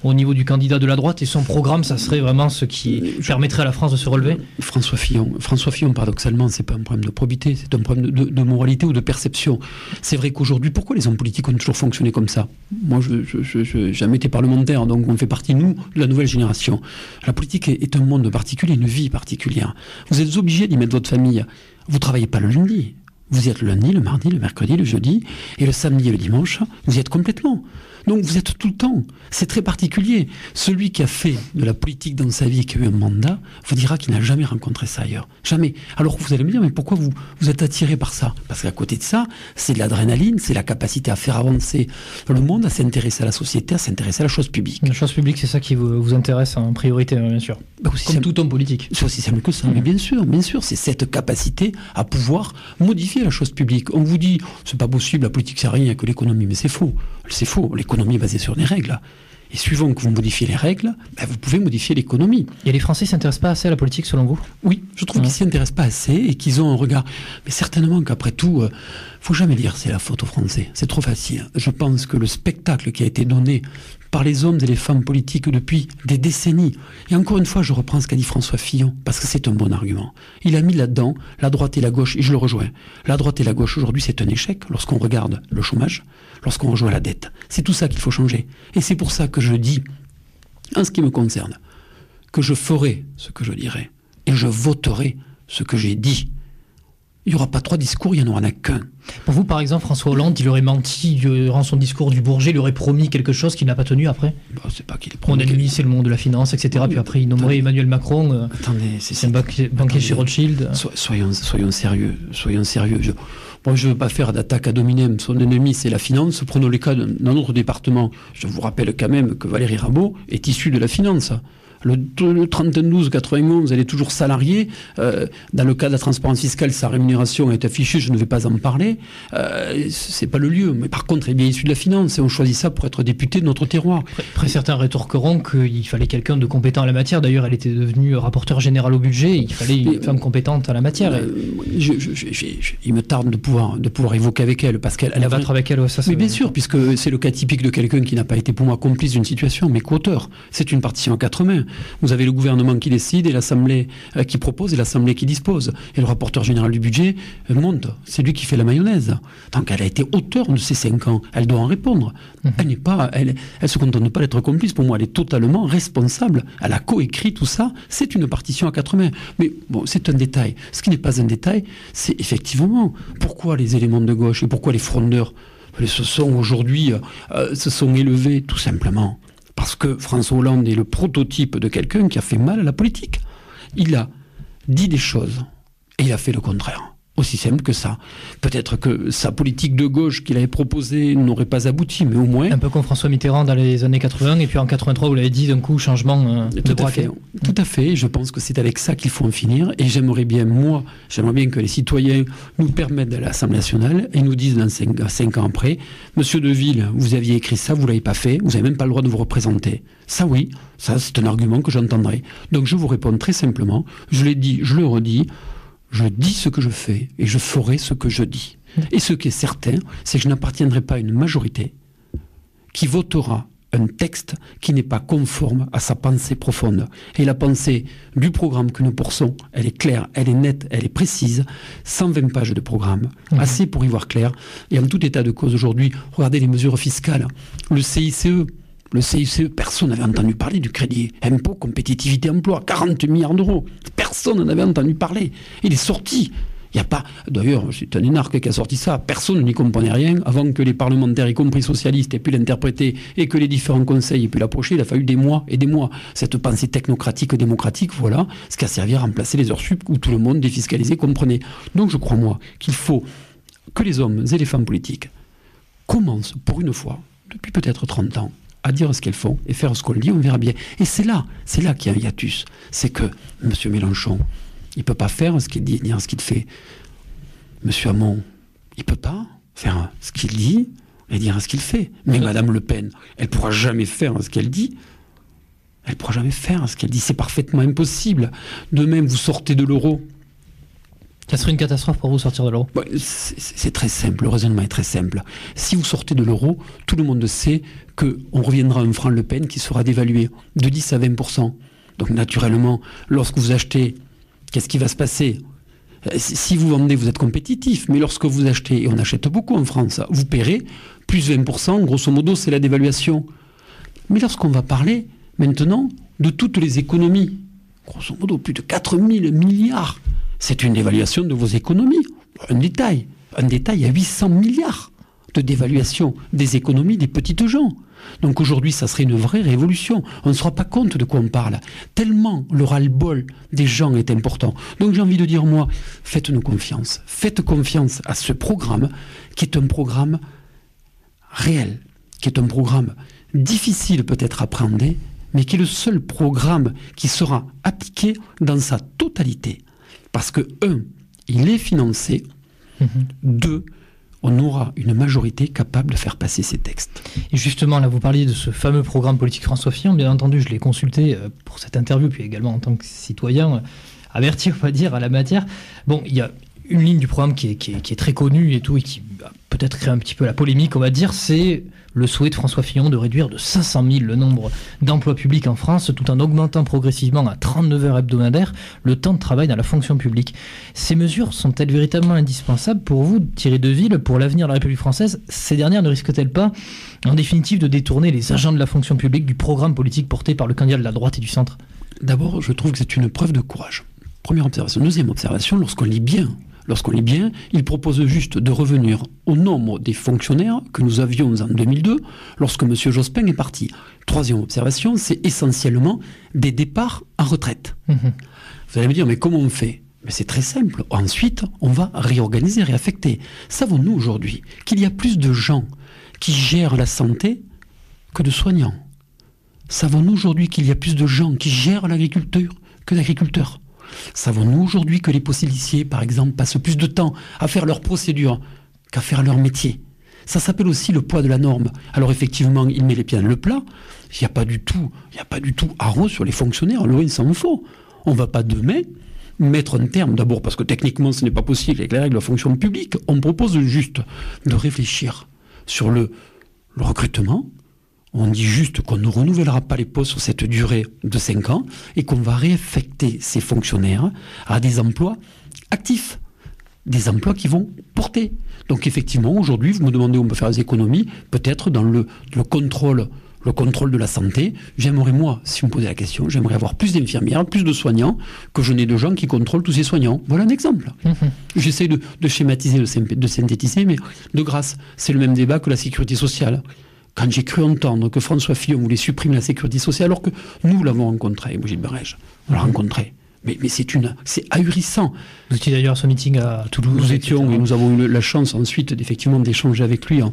B: au niveau du candidat de la droite, et son programme, ça serait vraiment ce qui permettrait à la France de se relever?
C: François Fillon, paradoxalement, c'est pas un problème de probité, c'est un problème de moralité ou de perception. C'est vrai qu'aujourd'hui, pourquoi les hommes politiques ont toujours fonctionné comme ça? Moi, je jamais été parlementaire, donc on fait partie, nous, de la nouvelle génération. La politique est un monde particulier, une vie particulière. Vous êtes obligé d'y mettre votre famille. Vous travaillez pas le lundi. Vous y êtes le lundi, le mardi, le mercredi, le jeudi, et le samedi et le dimanche, vous y êtes complètement. Donc vous êtes tout le temps. C'est très particulier. Celui qui a fait de la politique dans sa vie, qui a eu un mandat, vous dira qu'il n'a jamais rencontré ça ailleurs. Jamais. Alors vous allez me dire, mais pourquoi vous êtes attiré par ça? Parce qu'à côté de ça, c'est de l'adrénaline, c'est la capacité à faire avancer le monde, à s'intéresser à la société, à s'intéresser à la chose publique.
B: La chose publique, c'est ça qui vous intéresse en priorité, bien sûr. Comme tout homme politique.
C: C'est aussi simple que ça. Mais bien sûr, c'est cette capacité à pouvoir modifier la chose publique. On vous dit, c'est pas possible, la politique c'est rien, il n'y a que l'économie. Mais c'est faux. C'est faux. L'économie est basée sur des règles. Et suivant que vous modifiez les règles, vous pouvez modifier l'économie.
B: Et les Français ne s'intéressent pas assez à la politique, selon vous?
C: Oui, je trouve qu'ils ne s'y intéressent pas assez et qu'ils ont un regard... Mais certainement qu'après tout, faut jamais dire c'est la faute aux Français. C'est trop facile. Je pense que le spectacle qui a été donné par les hommes et les femmes politiques depuis des décennies. Et encore une fois, je reprends ce qu'a dit François Fillon, parce que c'est un bon argument. Il a mis là-dedans la droite et la gauche, et je le rejoins. La droite et la gauche, aujourd'hui, c'est un échec lorsqu'on regarde le chômage, lorsqu'on rejoint la dette. C'est tout ça qu'il faut changer. Et c'est pour ça que je dis, en ce qui me concerne, que je ferai ce que je dirai, et je voterai ce que j'ai dit. Il n'y aura pas 3 discours, il n'y en aura qu'un.
B: Pour vous, par exemple, François Hollande, il aurait menti durant son discours du Bourget, il aurait promis quelque chose qu'il n'a pas tenu après.
C: C'est pas qu'il est
B: Mon ennemi, c'est le monde de la finance, etc. Puis après, il nommerait Emmanuel Macron. C'est un banquier chez Rothschild.
C: Soyons sérieux. Soyons sérieux. Je ne veux pas faire d'attaque ad hominem. Son ennemi, c'est la finance. Prenons les cas d'un autre département. Je vous rappelle quand même que Valérie Rabault est issue de la finance. Le 31-12-91, elle est toujours salariée. Dans le cas de la transparence fiscale, sa rémunération est affichée, je ne vais pas en parler. C'est pas le lieu. Mais par contre, elle est bien issue de la finance et on choisit ça pour être député de notre terroir.
B: Après, certains rétorqueront qu'il fallait quelqu'un de compétent à la matière. D'ailleurs, elle était devenue rapporteure générale au budget. Il fallait une femme compétente à la matière.
C: Il me tarde de pouvoir évoquer avec elle. Parce qu'elle a
B: avec elle, ça.
C: Mais bien sûr, puisque c'est le cas typique de quelqu'un qui n'a pas été pour moi complice d'une situation, mais qu'auteur. C'est une partition à 4 mains. Vous avez le gouvernement qui décide et l'Assemblée qui propose et l'Assemblée qui dispose. Et le rapporteur général du budget monte. C'est lui qui fait la mayonnaise. Donc elle a été auteure de ces 5 ans. Elle doit en répondre. Elle se contente pas d'être complice. Pour moi, elle est totalement responsable. Elle a coécrit tout ça. C'est une partition à 4 mains. Mais bon, c'est un détail. Ce qui n'est pas un détail, c'est effectivement pourquoi les éléments de gauche et pourquoi les frondeurs se sont aujourd'hui se sont élevés tout simplement. Parce que François Hollande est le prototype de quelqu'un qui a fait mal à la politique. Il a dit des choses et il a fait le contraire. Aussi simple que ça. Peut-être que sa politique de gauche qu'il avait proposée n'aurait pas abouti, mais au moins...
B: Un peu comme François Mitterrand dans les années 80, et puis en 83, vous l'avez dit, d'un coup, changement de braquet.
C: Tout à fait. Je pense que c'est avec ça qu'il faut en finir. Et j'aimerais bien que les citoyens nous permettent d'aller à l'Assemblée nationale et nous disent dans 5 ans après, Monsieur Deville, vous aviez écrit ça, vous ne l'avez pas fait, vous n'avez même pas le droit de vous représenter. Ça oui, ça c'est un argument que j'entendrai. Donc je vous réponds très simplement, je l'ai dit, je le redis, je dis ce que je fais et je ferai ce que je dis. Et ce qui est certain, c'est que je n'appartiendrai pas à une majorité qui votera un texte qui n'est pas conforme à sa pensée profonde. Et la pensée du programme que nous poursuivons, elle est claire, elle est nette, elle est précise. 120 pages de programme, assez pour y voir clair. Et en tout état de cause aujourd'hui, regardez les mesures fiscales. Le CICE, personne n'avait entendu parler du crédit impôt, compétitivité, emploi, 40 milliards d'euros. Personne n'en avait entendu parler. Il est sorti. Il n'y a pas... D'ailleurs, c'est un énarque qui a sorti ça. Personne n'y comprenait rien. Avant que les parlementaires, y compris socialistes, aient pu l'interpréter et que les différents conseils aient pu l'approcher, il a fallu des mois et des mois. Cette pensée technocratique, démocratique, voilà, ce qui a servi à remplacer les heures sup où tout le monde défiscalisé comprenait. Donc je crois, moi, qu'il faut que les hommes et les femmes politiques commencent, pour une fois, depuis peut-être 30 ans, à dire ce qu'elles font et faire ce qu'on dit, on verra bien. Et c'est là qu'il y a un hiatus. C'est que M. Mélenchon, il ne peut pas faire ce qu'il dit, dire ce qu'il fait. M. Hamon, il ne peut pas faire ce qu'il dit et dire ce qu'il fait. Mais Mme Le Pen, elle ne pourra jamais faire ce qu'elle dit. Elle ne pourra jamais faire ce qu'elle dit. C'est parfaitement impossible. De même, vous sortez de l'euro.
B: Ça serait une catastrophe pour vous sortir de l'euro?
C: C'est très simple, le raisonnement est très simple. Si vous sortez de l'euro, tout le monde sait qu'on reviendra à un franc Le Pen qui sera dévalué de 10 à 20%. Donc naturellement, lorsque vous achetez, qu'est-ce qui va se passer? Si vous vendez, vous êtes compétitif, mais lorsque vous achetez, et on achète beaucoup en France, vous paierez plus 20%, grosso modo c'est la dévaluation. Mais lorsqu'on va parler maintenant de toutes les économies, grosso modo plus de 4 000 milliards, c'est une dévaluation de vos économies. Un détail à 800 milliards de dévaluation des économies des petites gens. Donc aujourd'hui, ça serait une vraie révolution. On ne se rend pas compte de quoi on parle. Tellement le ras-le-bol des gens est important. Donc j'ai envie de dire, moi, faites-nous confiance. Faites confiance à ce programme, qui est un programme réel, qui est un programme difficile peut-être à appréhender, mais qui est le seul programme qui sera appliqué dans sa totalité. Parce que, 1, il est financé, 2, on aura une majorité capable de faire passer ces textes.
B: Et justement, là, vous parliez de ce fameux programme politique François Fillon. Bien entendu, je l'ai consulté pour cette interview, puis également en tant que citoyen averti, on va dire, à la matière. Bon, il y a une ligne du programme qui est très connue et tout, et qui peut-être créer un petit peu la polémique, on va dire, c'est le souhait de François Fillon de réduire de 500 000 le nombre d'emplois publics en France, tout en augmentant progressivement à 39 heures hebdomadaires le temps de travail dans la fonction publique. Ces mesures sont-elles véritablement indispensables pour vous, Thierry Deville, pour l'avenir de la République française? Ces dernières ne risquent-elles pas, en définitive, de détourner les agents de la fonction publique du programme politique porté par le candidat de la droite et du centre?
C: D'abord, je trouve que c'est une preuve de courage. Première observation. Deuxième observation, lorsqu'on lit bien, il propose juste de revenir au nombre des fonctionnaires que nous avions en 2002, lorsque M. Jospin est parti. Troisième observation, c'est essentiellement des départs en retraite. Vous allez me dire, mais comment on fait? Mais c'est très simple. Ensuite, on va réorganiser, réaffecter. Savons-nous aujourd'hui qu'il y a plus de gens qui gèrent la santé que de soignants? Savons-nous aujourd'hui qu'il y a plus de gens qui gèrent l'agriculture que d'agriculteurs? Savons-nous aujourd'hui que les policiers, par exemple, passent plus de temps à faire leurs procédures qu'à faire leur métier? Ça s'appelle aussi le poids de la norme. Alors effectivement, il met les pieds dans le plat. Il n'y a pas du tout haro sur les fonctionnaires. Alors il s'en faut. On ne va pas demain mettre un terme, d'abord parce que techniquement ce n'est pas possible avec les règles de la fonction publique. On propose juste de réfléchir sur le recrutement. On dit juste qu'on ne renouvellera pas les postes sur cette durée de 5 ans et qu'on va réaffecter ces fonctionnaires à des emplois actifs, des emplois qui vont porter. Donc effectivement, aujourd'hui, vous me demandez où on peut faire des économies, peut-être dans le contrôle de la santé. J'aimerais, moi, si vous me posez la question, j'aimerais avoir plus d'infirmières, plus de soignants, que je n'ai de gens qui contrôlent tous ces soignants. Voilà un exemple. J'essaie de schématiser, de synthétiser, mais de grâce, c'est le même débat que la sécurité sociale. Quand j'ai cru entendre que François Fillon voulait supprimer la sécurité sociale, alors que nous l'avons rencontré, moi Gilles Barège, on l'a rencontré. Mais c'est ahurissant.
B: Vous étiez d'ailleurs à son meeting à Toulouse.
C: Nous étions, et nous avons eu la chance ensuite effectivement d'échanger avec lui en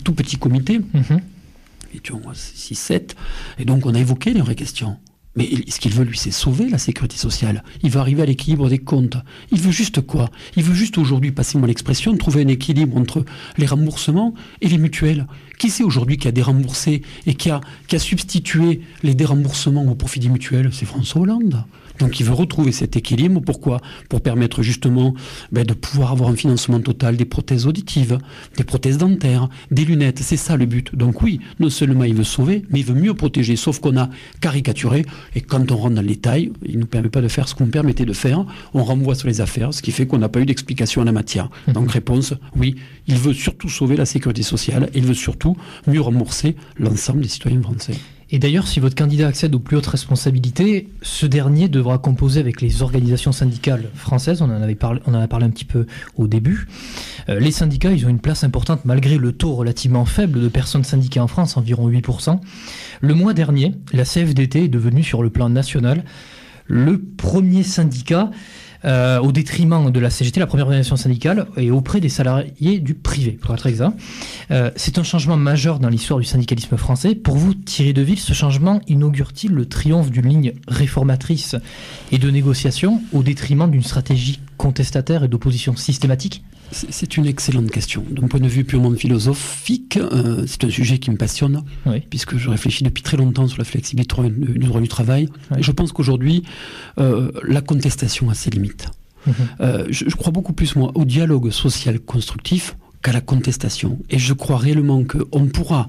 C: tout petit comité. Nous étions 6-7, et donc on a évoqué les vraies questions. Mais ce qu'il veut, lui, c'est sauver la sécurité sociale. Il va arriver à l'équilibre des comptes. Il veut juste quoi? Il veut juste aujourd'hui, passez-moi l'expression, trouver un équilibre entre les remboursements et les mutuelles. Qui c'est aujourd'hui qui a déremboursé et qui a substitué les déremboursements au profit des mutuelles? C'est François Hollande. Donc il veut retrouver cet équilibre. Pourquoi? Pour permettre justement de pouvoir avoir un financement total des prothèses auditives, des prothèses dentaires, des lunettes. C'est ça le but. Donc oui, non seulement il veut sauver, mais il veut mieux protéger. Sauf qu'on a caricaturé. Et quand on rentre dans le détail, il ne nous permet pas de faire ce qu'on nous permettait de faire. On renvoie sur les affaires, ce qui fait qu'on n'a pas eu d'explication en la matière. Donc réponse, oui, il veut surtout sauver la sécurité sociale. Et il veut surtout mieux rembourser l'ensemble des citoyens français.
B: Et d'ailleurs, si votre candidat accède aux plus hautes responsabilités, ce dernier devra composer avec les organisations syndicales françaises. On en a parlé un petit peu au début. Les syndicats, ils ont une place importante malgré le taux relativement faible de personnes syndiquées en France, environ 8%. Le mois dernier, la CFDT est devenue sur le plan national le premier syndicat au détriment de la CGT, la première organisation syndicale, et auprès des salariés du privé, pour être exact. C'est un changement majeur dans l'histoire du syndicalisme français. Pour vous, Thierry Deville, ce changement inaugure-t-il le triomphe d'une ligne réformatrice et de négociation au détriment d'une stratégie contestataire et d'opposition systématique?
C: C'est une excellente question. D'un point de vue purement philosophique, c'est un sujet qui me passionne, puisque je réfléchis depuis très longtemps sur la flexibilité du droit du travail. Et je pense qu'aujourd'hui, la contestation a ses limites. Je crois beaucoup plus, moi, au dialogue social constructif qu'à la contestation. Et je crois réellement qu'on pourra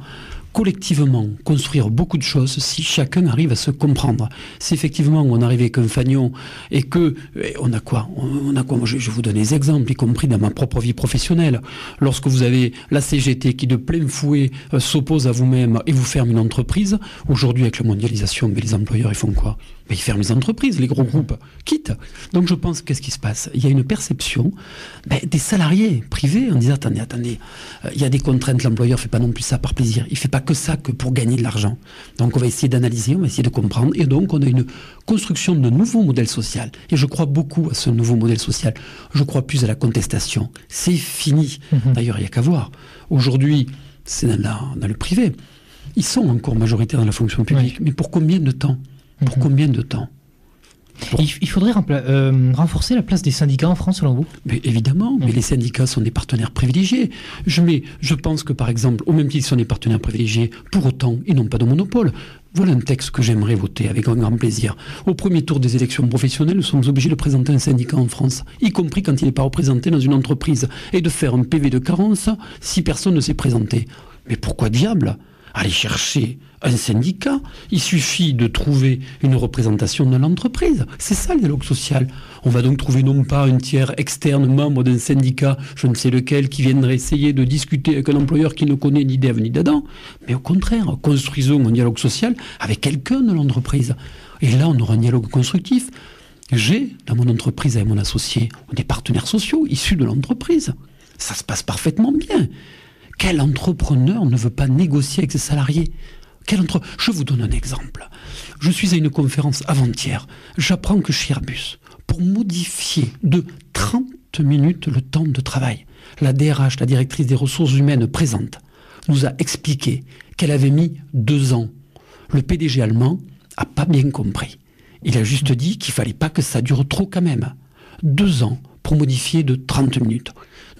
C: collectivement construire beaucoup de choses si chacun arrive à se comprendre. Si effectivement on arrive avec un fanion et que on a quoi, moi, je vous donne des exemples, y compris dans ma propre vie professionnelle. Lorsque vous avez la CGT qui de plein fouet s'oppose à vous-même et vous ferme une entreprise, aujourd'hui avec la mondialisation, mais les employeurs ils font quoi? Ils ferment les entreprises, les gros groupes quittent. Donc je pense, qu'est-ce qui se passe? Il y a une perception des salariés privés en disant attendez, il y a des contraintes, l'employeur ne fait pas non plus ça par plaisir, il ne fait pas que ça que pour gagner de l'argent. Donc on va essayer d'analyser, on va essayer de comprendre, et donc on a une construction de nouveau modèle social. Et je crois beaucoup à ce nouveau modèle social. Je crois plus à la contestation. C'est fini. D'ailleurs, il n'y a qu'à voir. Aujourd'hui, c'est dans le privé. Ils sont encore majoritaires dans la fonction publique. Mais pour combien de temps? Pour combien de temps?
B: Il faudrait renforcer la place des syndicats en France, selon vous?
C: Mais évidemment, mais les syndicats sont des partenaires privilégiés. Je pense que, par exemple, au même titre qu'ils sont des partenaires privilégiés, pour autant, ils n'ont pas de monopole. Voilà un texte que j'aimerais voter avec un grand plaisir. Au premier tour des élections professionnelles, nous sommes obligés de présenter un syndicat en France, y compris quand il n'est pas représenté dans une entreprise, et de faire un PV de carence si personne ne s'est présenté. Mais pourquoi diable aller chercher un syndicat? Il suffit de trouver une représentation dans l'entreprise. C'est ça le dialogue social. On va donc trouver non pas un tiers externe, membre d'un syndicat, je ne sais lequel, qui viendrait essayer de discuter avec un employeur qui ne connaît ni d'Ève ni d'Adam, mais au contraire, construisons un dialogue social avec quelqu'un de l'entreprise. Et là, on aura un dialogue constructif. J'ai, dans mon entreprise avec mon associé, des partenaires sociaux issus de l'entreprise. Ça se passe parfaitement bien. Quel entrepreneur ne veut pas négocier avec ses salariés? Je vous donne un exemple. Je suis à une conférence avant-hier. J'apprends que chez Airbus, pour modifier de 30 minutes le temps de travail, la DRH, la directrice des ressources humaines présente, nous a expliqué qu'elle avait mis 2 ans. Le PDG allemand n'a pas bien compris. Il a juste dit qu'il ne fallait pas que ça dure trop quand même. 2 ans pour modifier de 30 minutes.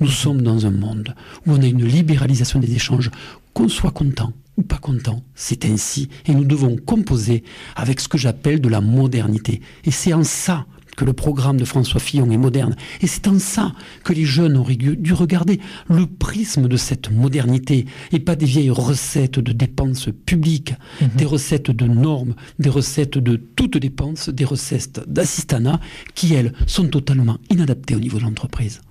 C: Nous sommes dans un monde où on a une libéralisation des échanges. Qu'on soit content ou pas content, c'est ainsi. Et nous devons composer avec ce que j'appelle de la modernité. Et c'est en ça que le programme de François Fillon est moderne. Et c'est en ça que les jeunes auraient dû regarder le prisme de cette modernité et pas des vieilles recettes de dépenses publiques, des recettes de normes, des recettes de toutes dépenses, des recettes d'assistanat qui, elles, sont totalement inadaptées au niveau de l'entreprise.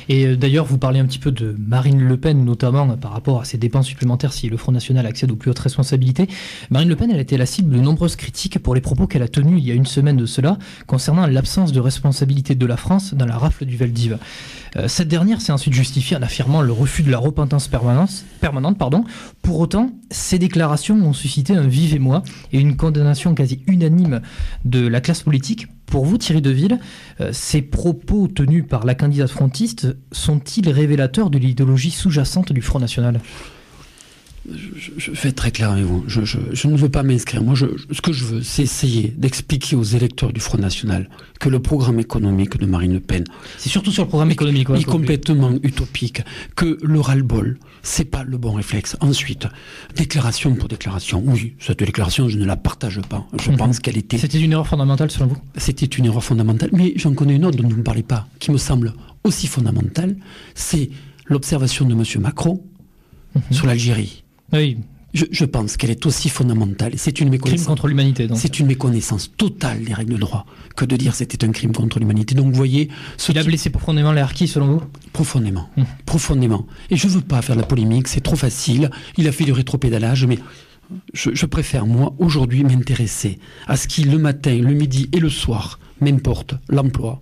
B: Et d'ailleurs, vous parlez un petit peu de Marine Le Pen, notamment par rapport à ces dépenses supplémentaires si le Front National accède aux plus hautes responsabilités. Marine Le Pen, elle a été la cible de nombreuses critiques pour les propos qu'elle a tenus il y a une semaine de cela concernant l'absence de responsabilité de la France dans la rafle du Vel-d'Hiv. Cette dernière s'est ensuite justifiée en affirmant le refus de la repentance permanente. Pour autant, ces déclarations ont suscité un vif émoi et une condamnation quasi unanime de la classe politique. Pour vous, Thierry Deville, ces propos tenus par la candidate frontiste sont-ils révélateurs de l'idéologie sous-jacente du Front National ?
C: Je vais être très clair avec vous. Je ne veux pas m'inscrire. Moi, ce que je veux, c'est essayer d'expliquer aux électeurs du Front National que le programme économique de Marine Le Pen,
B: c'est surtout sur le programme économique,
C: est complètement utopique, que le ras-le-bol, c'est pas le bon réflexe. Ensuite, déclaration pour déclaration. Oui, cette déclaration, je ne la partage pas. Je pense qu'elle était...
B: C'était une erreur fondamentale, selon vous ?
C: C'était une erreur fondamentale. Mais j'en connais une autre dont vous ne parlez pas, qui me semble aussi fondamentale. C'est l'observation de M. Macron sur l'Algérie.
B: Oui.
C: Je pense qu'elle est aussi fondamentale. C'est une méconnaissance.
B: Crime contre l'humanité, donc.
C: C'est une méconnaissance totale des règles de droit que de dire c'était un crime contre l'humanité. Donc vous voyez...
B: Il a blessé profondément les harkis, selon vous ?
C: Profondément. Profondément. Et je ne veux pas faire de la polémique, c'est trop facile. Il a fait du rétropédalage, mais je préfère, moi, aujourd'hui, m'intéresser à ce qui, le matin, le midi et le soir, m'importe l'emploi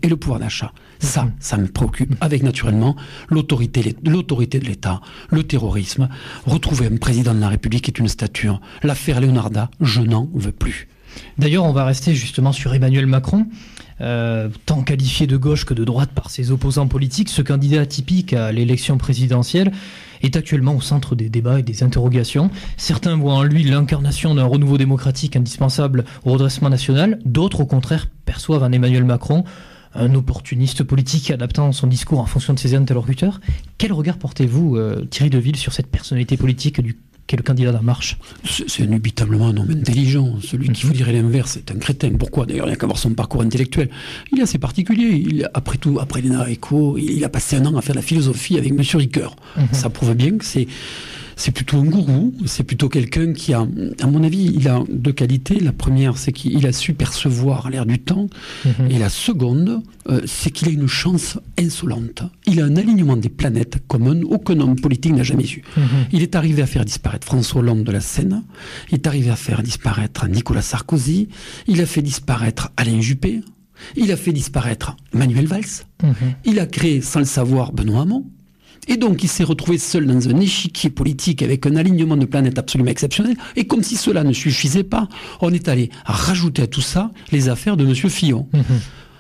C: et le pouvoir d'achat. Ça me préoccupe, avec naturellement l'autorité de l'État, le terrorisme. Retrouver un président de la République est une stature. L'affaire Leonarda, je n'en veux plus.
B: D'ailleurs, on va rester justement sur Emmanuel Macron. Tant qualifié de gauche que de droite par ses opposants politiques, ce candidat atypique à l'élection présidentielle est actuellement au centre des débats et des interrogations. Certains voient en lui l'incarnation d'un renouveau démocratique indispensable au redressement national. D'autres, au contraire, perçoivent en Emmanuel Macron un opportuniste politique adaptant son discours en fonction de ses interlocuteurs. Quel regard portez-vous, Thierry Deville, sur cette personnalité politique qu'est le candidat d'En Marche ?
C: C'est indubitablement un homme intelligent. Celui qui vous dirait l'inverse est un crétin. Pourquoi ? D'ailleurs, il n'y a qu'à voir son parcours intellectuel. Il est assez particulier. Après tout, après l'ENA Eco, il a passé 1 an à faire de la philosophie avec M. Ricoeur. Ça prouve bien que c'est plutôt un gourou, c'est plutôt quelqu'un qui a, à mon avis, il a 2 qualités. La première, c'est qu'il a su percevoir l'air du temps. Et la seconde, c'est qu'il a une chance insolente. Il a un alignement des planètes comme aucun homme politique n'a jamais eu. Il est arrivé à faire disparaître François Hollande de la scène. Il est arrivé à faire disparaître Nicolas Sarkozy. Il a fait disparaître Alain Juppé. Il a fait disparaître Manuel Valls. Il a créé, sans le savoir, Benoît Hamon. Et donc, il s'est retrouvé seul dans un échiquier politique avec un alignement de planètes absolument exceptionnel. Et comme si cela ne suffisait pas, on est allé rajouter à tout ça les affaires de M. Fillon.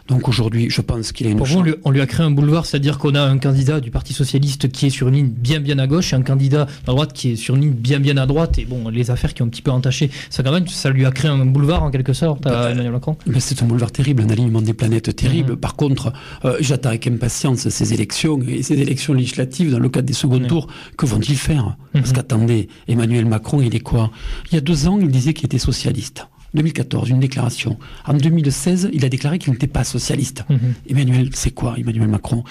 C: Donc aujourd'hui, je pense qu'il a une
B: chance. Pour vous, on lui a créé un boulevard, c'est-à-dire qu'on a un candidat du Parti Socialiste qui est sur une ligne bien à gauche et un candidat à droite qui est sur une ligne bien à droite. Et bon, les affaires qui ont un petit peu entaché, ça quand même, ça lui a créé un boulevard en quelque sorte à Emmanuel Macron.
C: Mais c'est un boulevard terrible, un alignement des planètes terrible. Par contre, j'attends avec impatience ces élections et ces élections législatives dans le cadre des seconds tours. Que vont-ils faire? Parce qu'attendez, Emmanuel Macron, il est quoi? Il y a 2 ans, il disait qu'il était socialiste. 2014, une déclaration. En 2016, il a déclaré qu'il n'était pas socialiste. Emmanuel, c'est quoi, Emmanuel Macron?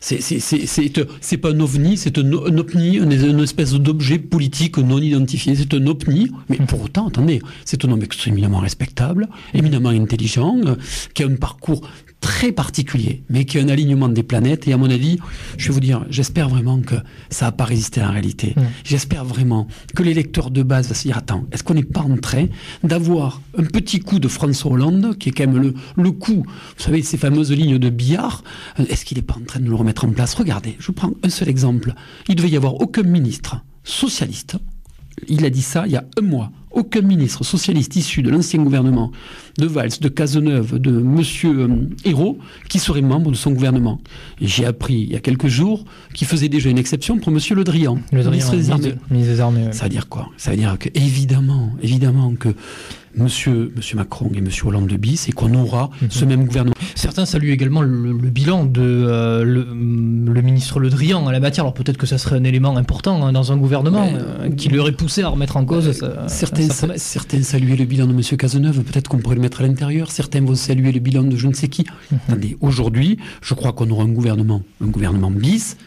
C: C'est pas un ovni, c'est un opni, une espèce d'objet politique non identifié. C'est un opni, mais pour autant, attendez, c'est un homme extrêmement respectable, éminemment intelligent, qui a un parcours très particulier, mais qui a un alignement des planètes. Et à mon avis, je vais vous dire, j'espère vraiment que ça n'a pas résisté à la réalité. J'espère vraiment que les lecteurs de base vont se dire, attends, est-ce qu'on n'est pas en train d'avoir un petit coup de François Hollande, qui est quand même le coup, vous savez, ces fameuses lignes de billard, est-ce qu'il n'est pas en train de le remettre en place? Regardez, je prends un seul exemple. Il ne devait y avoir aucun ministre socialiste. Il a dit ça il y a 1 mois. Aucun ministre socialiste issu de l'ancien gouvernement de Valls, de Cazeneuve, de M. Ayrault, qui serait membre de son gouvernement. Et j'ai appris il y a quelques jours qu'il faisait déjà une exception pour M. Le Drian, ministre des Armées. Ça veut dire quoi? Ça veut dire que, évidemment que Monsieur Macron et M. Hollande de bis, et qu'on aura ce même gouvernement.
B: Certains saluent également le bilan de le ministre Le Drian à la matière. Alors peut-être que ça serait un élément important dans un gouvernement qui l'aurait poussé à remettre en cause
C: certains saluaient le bilan de M. Cazeneuve, peut-être qu'on pourrait le mettre à l'intérieur. Certains vont saluer le bilan de je ne sais qui. Attendez, aujourd'hui, je crois qu'on aura un gouvernement bis,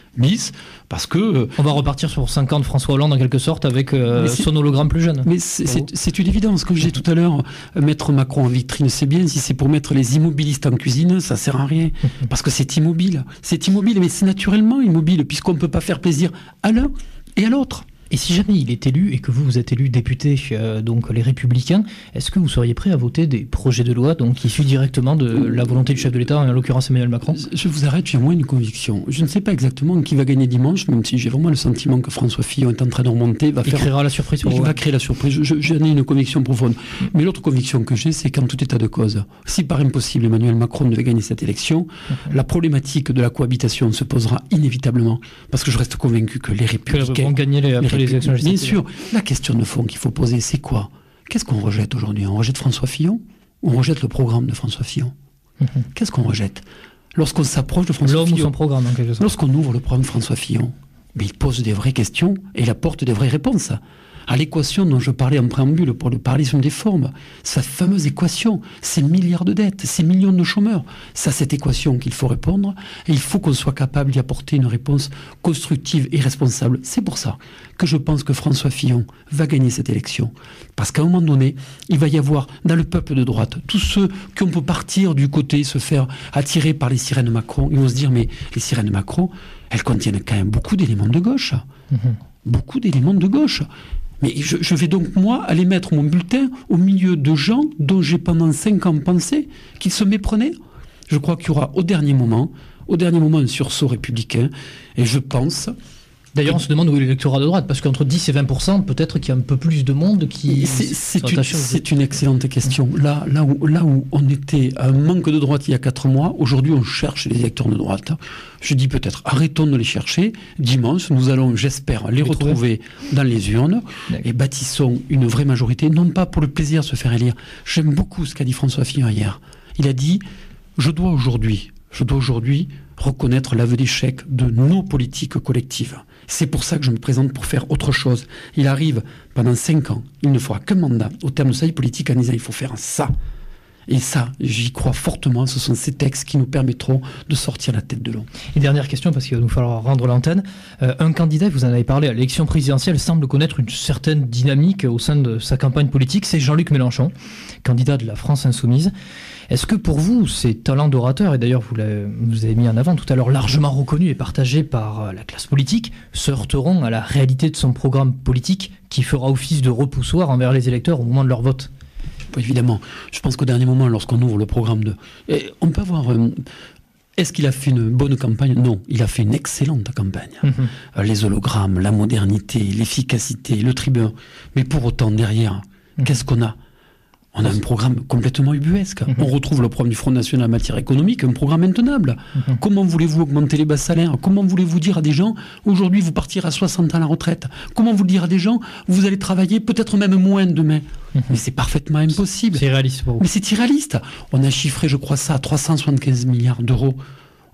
C: parce que...
B: on va repartir sur 5 ans de François Hollande en quelque sorte avec son hologramme plus jeune.
C: Mais c'est une évidence. Comme je disais tout à l'heure, mettre Macron en vitrine, c'est bien. Si c'est pour mettre les immobilistes en cuisine, ça sert à rien. Parce que c'est immobile. C'est immobile, mais c'est naturellement immobile, puisqu'on ne peut pas faire plaisir à l'un et à l'autre.
B: Et si jamais il est élu et que vous êtes élu député, donc les Républicains, est-ce que vous seriez prêt à voter des projets de loi donc issus directement de la volonté du chef de l'État, en l'occurrence Emmanuel Macron?
C: Je vous arrête, j'ai moins une conviction. Je ne sais pas exactement qui va gagner dimanche, même si j'ai vraiment le sentiment que François Fillon est en train de remonter.
B: Il créera la surprise.
C: Il va créer la surprise. J'en ai une conviction profonde. Mais l'autre conviction que j'ai, c'est qu'en tout état de cause, si par impossible Emmanuel Macron devait gagner cette élection, la problématique de la cohabitation se posera inévitablement. Parce que je reste convaincu que les Républicains
B: vont gagner les élections législatives.
C: Bien sûr. La question de fond qu'il faut poser, c'est quoi? Qu'est-ce qu'on rejette aujourd'hui? On rejette François Fillon ou on rejette le programme de François Fillon? Qu'est-ce qu'on rejette? Lorsqu'on s'approche de François Fillon,
B: son programme, en quelque sorte.
C: Lorsqu'on ouvre le programme de François Fillon, mais il pose des vraies questions et il apporte des vraies réponses. À l'équation dont je parlais en préambule pour le parallélisme des formes, sa fameuse équation, ces milliards de dettes, ces millions de chômeurs, c'est à cette équation qu'il faut répondre et il faut qu'on soit capable d'y apporter une réponse constructive et responsable. C'est pour ça que je pense que François Fillon va gagner cette élection. Parce qu'à un moment donné, il va y avoir dans le peuple de droite, tous ceux qui peut partir du côté, se faire attirer par les sirènes Macron, ils vont se dire mais les sirènes Macron, elles contiennent quand même beaucoup d'éléments de gauche. Beaucoup d'éléments de gauche. Mais je vais donc, moi, aller mettre mon bulletin au milieu de gens dont j'ai pendant 5 ans pensé qu'ils se méprenaient. Je crois qu'il y aura au dernier moment un sursaut républicain. Et je pense...
B: D'ailleurs, on se demande où est l'électorat de droite, parce qu'entre 10 et 20%, peut-être qu'il y a un peu plus de monde qui...
C: C'est une excellente question. Là où on était à un manque de droite il y a 4 mois, aujourd'hui on cherche les électeurs de droite. Je dis peut-être, arrêtons de les chercher. Dimanche, nous allons, j'espère, les retrouver dans les urnes et bâtissons une vraie majorité, non pas pour le plaisir de se faire élire. J'aime beaucoup ce qu'a dit François Fillon hier. Il a dit, je dois aujourd'hui reconnaître l'aveu d'échec de nos politiques collectives. C'est pour ça que je me présente pour faire autre chose. Il arrive pendant 5 ans, il ne fera qu'un mandat au terme de sa vie politique en disant il faut faire ça. Et ça, j'y crois fortement, ce sont ces textes qui nous permettront de sortir la tête de l'eau.
B: Et dernière question, parce qu'il va nous falloir rendre l'antenne. Un candidat, vous en avez parlé, à l'élection présidentielle semble connaître une certaine dynamique au sein de sa campagne politique, c'est Jean-Luc Mélenchon, candidat de la France Insoumise. Est-ce que pour vous, ces talents d'orateur, et d'ailleurs vous avez mis en avant tout à l'heure, largement reconnus et partagés par la classe politique, se heurteront à la réalité de son programme politique qui fera office de repoussoir envers les électeurs au moment de leur vote?
C: Évidemment. Je pense qu'au dernier moment, lorsqu'on ouvre le programme on peut avoir... Est-ce qu'il a fait une bonne campagne? Non, il a fait une excellente campagne. Les hologrammes, la modernité, l'efficacité, le tribun. Mais pour autant, derrière, qu'est-ce qu'on a? On a un programme complètement ubuesque. On retrouve le programme du Front National en matière économique, un programme intenable. Comment voulez-vous augmenter les bas salaires? Comment voulez-vous dire à des gens, aujourd'hui vous partirez à 60 ans à la retraite? Comment vous dire à des gens, vous allez travailler peut-être même moins demain? Mais c'est parfaitement impossible.
B: C'est irréaliste pour vous.
C: Mais c'est irréaliste. On a chiffré, je crois ça, à 375 milliards d'euros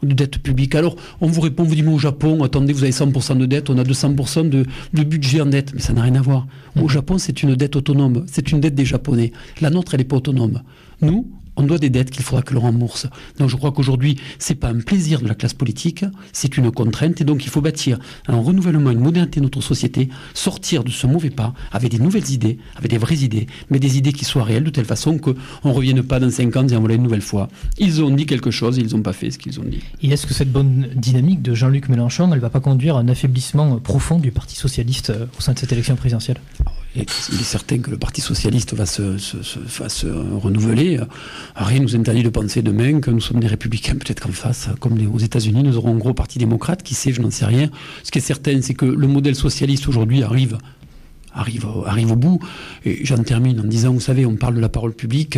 C: de dette publique. Alors, on vous répond, vous dit, mais au Japon, attendez, vous avez 100% de dette, on a 200% de budget en dette. Mais ça n'a rien à voir. Au Japon, c'est une dette autonome. C'est une dette des Japonais. La nôtre, elle n'est pas autonome. Nous, on doit des dettes qu'il faudra que l'on rembourse. Donc je crois qu'aujourd'hui, c'est pas un plaisir de la classe politique, c'est une contrainte, et donc il faut bâtir un renouvellement, une modernité de notre société, sortir de ce mauvais pas avec des nouvelles idées, avec des vraies idées, mais des idées qui soient réelles, de telle façon qu'on ne revienne pas dans 5 ans en disant voilà une nouvelle fois. Ils ont dit quelque chose, ils n'ont pas fait ce qu'ils ont dit.
B: Et est-ce que cette bonne dynamique de Jean-Luc Mélenchon, elle ne va pas conduire à un affaiblissement profond du Parti Socialiste au sein de cette élection présidentielle?
C: Il est certain que le Parti Socialiste va se renouveler. Rien ne nous interdit de penser demain que nous sommes des républicains, peut-être qu'en face, comme aux États-Unis, nous aurons un gros parti démocrate, qui sait, je n'en sais rien. Ce qui est certain, c'est que le modèle socialiste aujourd'hui arrive au bout. Et j'en termine en disant, vous savez, on parle de la parole publique.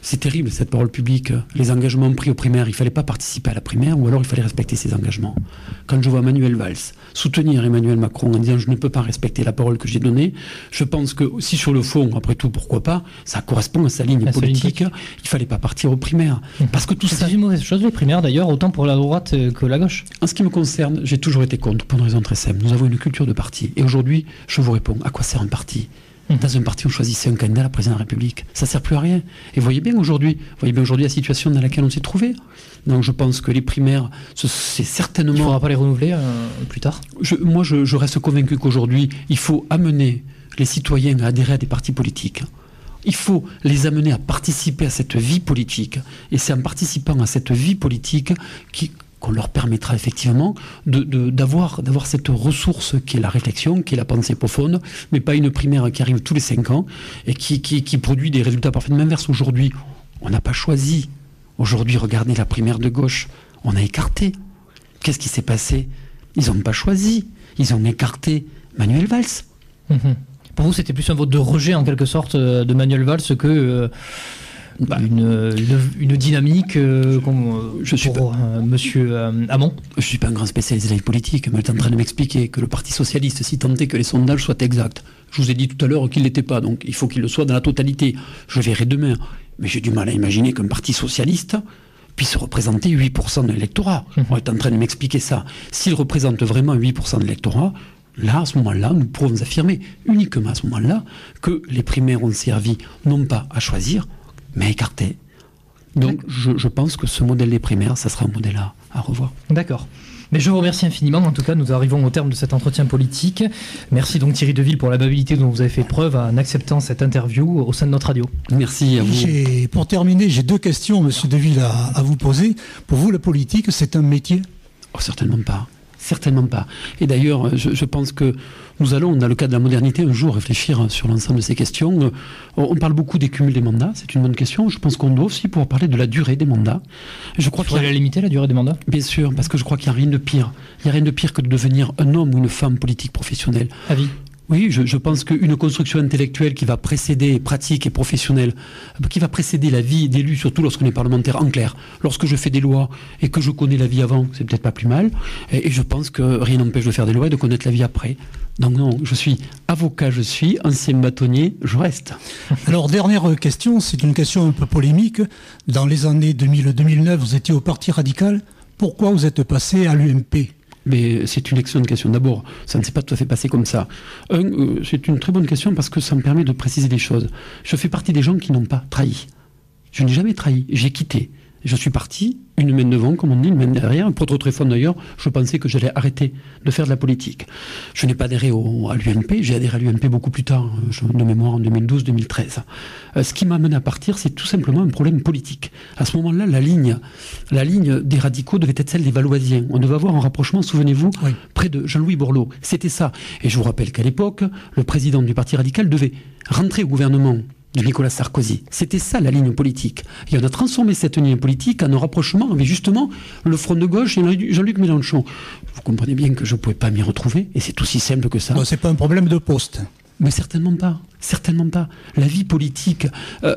C: C'est terrible, cette parole publique. Les engagements pris aux primaires, il ne fallait pas participer à la primaire, ou alors il fallait respecter ses engagements. Quand je vois Manuel Valls soutenir Emmanuel Macron en disant « je ne peux pas respecter la parole que j'ai donnée », je pense que si sur le fond, après tout, pourquoi pas, ça correspond à sa ligne politique, il ne fallait pas partir aux primaires. Parce que tout ça...
B: C'est une mauvaise chose, les primaires d'ailleurs, autant pour la droite que la gauche.
C: En ce qui me concerne, j'ai toujours été contre, pour une raison très simple. Nous avons une culture de parti. Et aujourd'hui, je vous réponds, à quoi sert un parti ? Dans un parti, on choisissait un candidat à la présidence de la République. Ça ne sert plus à rien. Et voyez bien aujourd'hui la situation dans laquelle on s'est trouvé. Donc je pense que les primaires, c'est certainement... Il
B: ne faudra pas les renouveler plus tard.
C: Moi, je reste convaincu qu'aujourd'hui, il faut amener les citoyens à adhérer à des partis politiques. Il faut les amener à participer à cette vie politique. Et c'est en participant à cette vie politique qu'on leur permettra effectivement d'avoir cette ressource qui est la réflexion, qui est la pensée profonde, mais pas une primaire qui arrive tous les 5 ans et qui produit des résultats parfaitement inverses. Aujourd'hui, on n'a pas choisi. Aujourd'hui, regardez la primaire de gauche, on a écarté. Qu'est-ce qui s'est passé? Ils n'ont pas choisi. Ils ont écarté Manuel Valls.
B: Pour vous, c'était plus un vote de rejet en quelque sorte de Manuel Valls que... une dynamique pour Monsieur Hamon.
C: Je ne suis pas un grand spécialiste de la vie politique, mais elle est en train de m'expliquer que le Parti Socialiste, si tant est que les sondages soient exacts, je vous ai dit tout à l'heure qu'il ne l'était pas, donc il faut qu'il le soit dans la totalité. Je verrai demain, mais j'ai du mal à imaginer qu'un Parti Socialiste puisse représenter 8% de l'électorat. On est en train de m'expliquer ça. S'il représente vraiment 8% de l'électorat, là, à ce moment-là, nous pourrons affirmer uniquement à ce moment-là que les primaires ont servi non pas à choisir, mais écarté. Donc je pense que ce modèle des primaires, ça sera un modèle à revoir.
B: D'accord. Mais je vous remercie infiniment. En tout cas, nous arrivons au terme de cet entretien politique. Merci donc Thierry Deville pour l'amabilité dont vous avez fait preuve en acceptant cette interview au sein de notre radio.
C: Merci à vous.
A: Pour terminer, j'ai 2 questions, Monsieur Deville, à vous poser. Pour vous, la politique, c'est un métier?
C: Certainement pas. Certainement pas. Et d'ailleurs, je pense que nous allons, dans le cadre de la modernité, un jour réfléchir sur l'ensemble de ces questions. On parle beaucoup des cumuls des mandats, c'est une bonne question. Je pense qu'on doit aussi pouvoir parler de la durée des mandats.
B: Je crois qu'il faut la limiter, la durée des mandats.
C: Bien sûr, parce que je crois qu'il n'y a rien de pire. Il n'y a rien de pire que de devenir un homme ou une femme politique professionnelle.
B: À vie.
C: Oui, je pense qu'une construction intellectuelle qui va précéder, pratique et professionnelle, qui va précéder la vie d'élu, surtout lorsqu'on est parlementaire, en clair. Lorsque je fais des lois et que je connais la vie avant, c'est peut-être pas plus mal. Et je pense que rien n'empêche de faire des lois et de connaître la vie après. Donc non, je suis avocat, je suis ancien bâtonnier, je reste.
A: Alors, dernière question, c'est une question un peu polémique. Dans les années 2000-2009, vous étiez au Parti radical. Pourquoi vous êtes passé à l'UMP ?
C: Mais c'est une excellente question. D'abord, ça ne s'est pas tout à fait passé comme ça. C'est une très bonne question parce que ça me permet de préciser des choses. Je fais partie des gens qui n'ont pas trahi. Je n'ai jamais trahi. J'ai quitté. Je suis parti, une main devant, comme on dit, une main derrière. Pour trop très fort d'ailleurs, je pensais que j'allais arrêter de faire de la politique. Je n'ai pas adhéré à l'UMP, j'ai adhéré à l'UMP beaucoup plus tard, de mémoire en 2012-2013. Ce qui m'a amené à partir, c'est tout simplement un problème politique. À ce moment-là, la ligne des radicaux devait être celle des Valoisiens. On devait avoir un rapprochement, souvenez-vous, près de Jean-Louis Borloo. C'était ça. Et je vous rappelle qu'à l'époque, le président du Parti radical devait rentrer au gouvernement de Nicolas Sarkozy. C'était ça la ligne politique. Et on a transformé cette ligne politique en un rapprochement avec justement le Front de gauche et Jean-Luc Mélenchon. Vous comprenez bien que je ne pouvais pas m'y retrouver, et c'est aussi simple que ça.
A: Non, c'est pas un problème de poste.
C: Mais certainement pas. Certainement pas. La vie politique,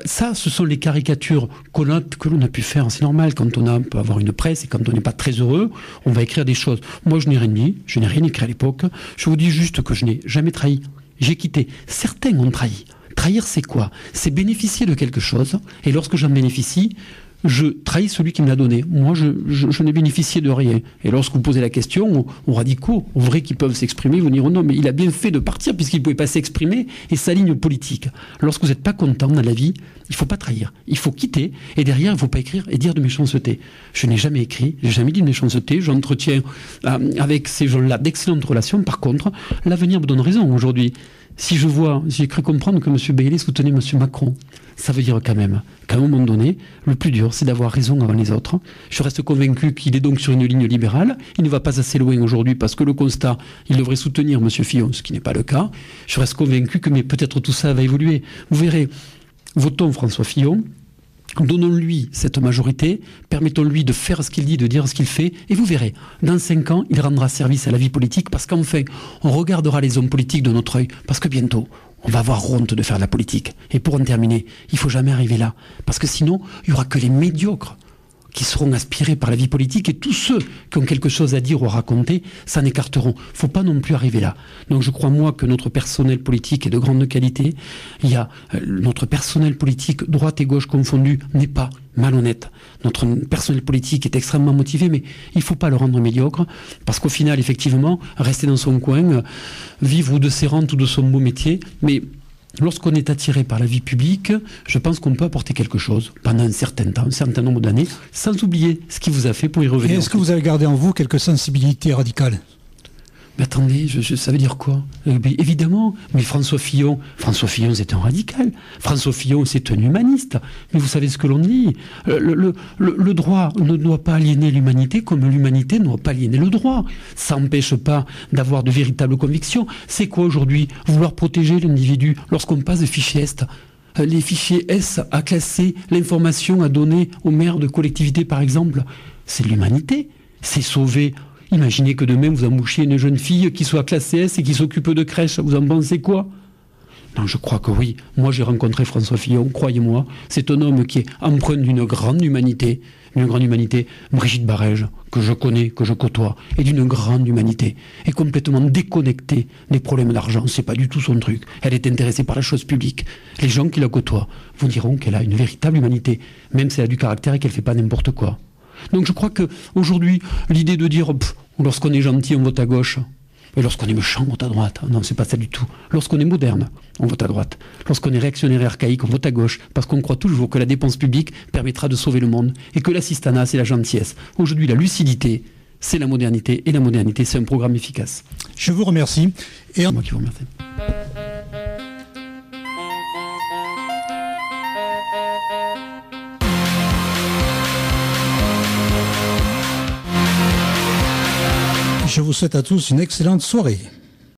C: ça, ce sont les caricatures que l'on a pu faire. C'est normal, quand on peut avoir une presse et quand on n'est pas très heureux, on va écrire des choses. Moi, je n'ai rien dit, je n'ai rien écrit à l'époque. Je vous dis juste que je n'ai jamais trahi. J'ai quitté. Certains ont trahi. Trahir, c'est quoi? C'est bénéficier de quelque chose, et lorsque j'en bénéficie, je trahis celui qui me l'a donné. Moi, je n'ai bénéficié de rien. Et lorsque vous posez la question aux radicaux, aux vrais qui peuvent s'exprimer, vous diront non, mais il a bien fait de partir puisqu'il ne pouvait pas s'exprimer et sa ligne politique. Lorsque vous n'êtes pas content dans la vie, il ne faut pas trahir. Il faut quitter et derrière, il ne faut pas écrire et dire de méchanceté. Je n'ai jamais écrit, je n'ai jamais dit de méchanceté. J'entretiens avec ces gens-là d'excellentes relations. Par contre, l'avenir me donne raison aujourd'hui. Si j'ai cru comprendre que M. Bailey soutenait M. Macron, ça veut dire quand même qu'à un moment donné, le plus dur, c'est d'avoir raison avant les autres. Je reste convaincu qu'il est donc sur une ligne libérale. Il ne va pas assez loin aujourd'hui parce que le constat, il devrait soutenir M. Fillon, ce qui n'est pas le cas. Je reste convaincu que mais peut-être tout ça va évoluer. Vous verrez, votons François Fillon. Donnons-lui cette majorité, permettons-lui de faire ce qu'il dit, de dire ce qu'il fait, et vous verrez, dans 5 ans, il rendra service à la vie politique, parce qu'enfin, on regardera les hommes politiques de notre œil, parce que bientôt, on va avoir honte de faire de la politique. Et pour en terminer, il ne faut jamais arriver là, parce que sinon, il n'y aura que les médiocres qui seront aspirés par la vie politique, et tous ceux qui ont quelque chose à dire ou à raconter s'en écarteront. Il ne faut pas non plus arriver là. Donc je crois, moi, que notre personnel politique est de grande qualité. Notre personnel politique, droite et gauche confondus, n'est pas malhonnête. Notre personnel politique est extrêmement motivé, mais il ne faut pas le rendre médiocre, parce qu'au final, effectivement, rester dans son coin, vivre ou de ses rentes ou de son beau métier, mais lorsqu'on est attiré par la vie publique, je pense qu'on peut apporter quelque chose pendant un certain temps, un certain nombre d'années, sans oublier ce qui vous a fait pour y revenir.
A: Et est-ce que vous avez gardé en vous quelques sensibilités radicales?
C: Mais attendez, ça veut dire quoi? Évidemment, mais François Fillon, c'est un radical. François Fillon, c'est un humaniste. Mais vous savez ce que l'on dit? Le droit ne doit pas aliéner l'humanité comme l'humanité ne doit pas aliéner le droit. Ça n'empêche pas d'avoir de véritables convictions. C'est quoi aujourd'hui? Vouloir protéger l'individu lorsqu'on passe des fichiers S? Les fichiers S à classer l'information à donner aux maires de collectivités, par exemple, c'est l'humanité. C'est sauver. Imaginez que demain vous embauchiez une jeune fille qui soit classée S et qui s'occupe de crèche. Vous en pensez quoi? Non, je crois que oui. Moi, j'ai rencontré François Fillon, croyez-moi. C'est un homme qui est empreint d'une grande humanité. Brigitte Barège, que je connais, que je côtoie, est d'une grande humanité. Est complètement déconnectée des problèmes d'argent. C'est pas du tout son truc. Elle est intéressée par la chose publique. Les gens qui la côtoient vous diront qu'elle a une véritable humanité, même si elle a du caractère et qu'elle fait pas n'importe quoi. Donc je crois qu'aujourd'hui, l'idée de dire lorsqu'on est gentil, on vote à gauche, et lorsqu'on est méchant, on vote à droite, non, c'est pas ça du tout. Lorsqu'on est moderne, on vote à droite. Lorsqu'on est réactionnaire et archaïque, on vote à gauche, parce qu'on croit toujours que la dépense publique permettra de sauver le monde, et que l'assistanat, c'est la gentillesse. Aujourd'hui, la lucidité, c'est la modernité, et la modernité, c'est un programme efficace.
A: Je vous remercie. Et
C: c'est moi qui vous remercie.
A: Je vous souhaite à tous une excellente soirée.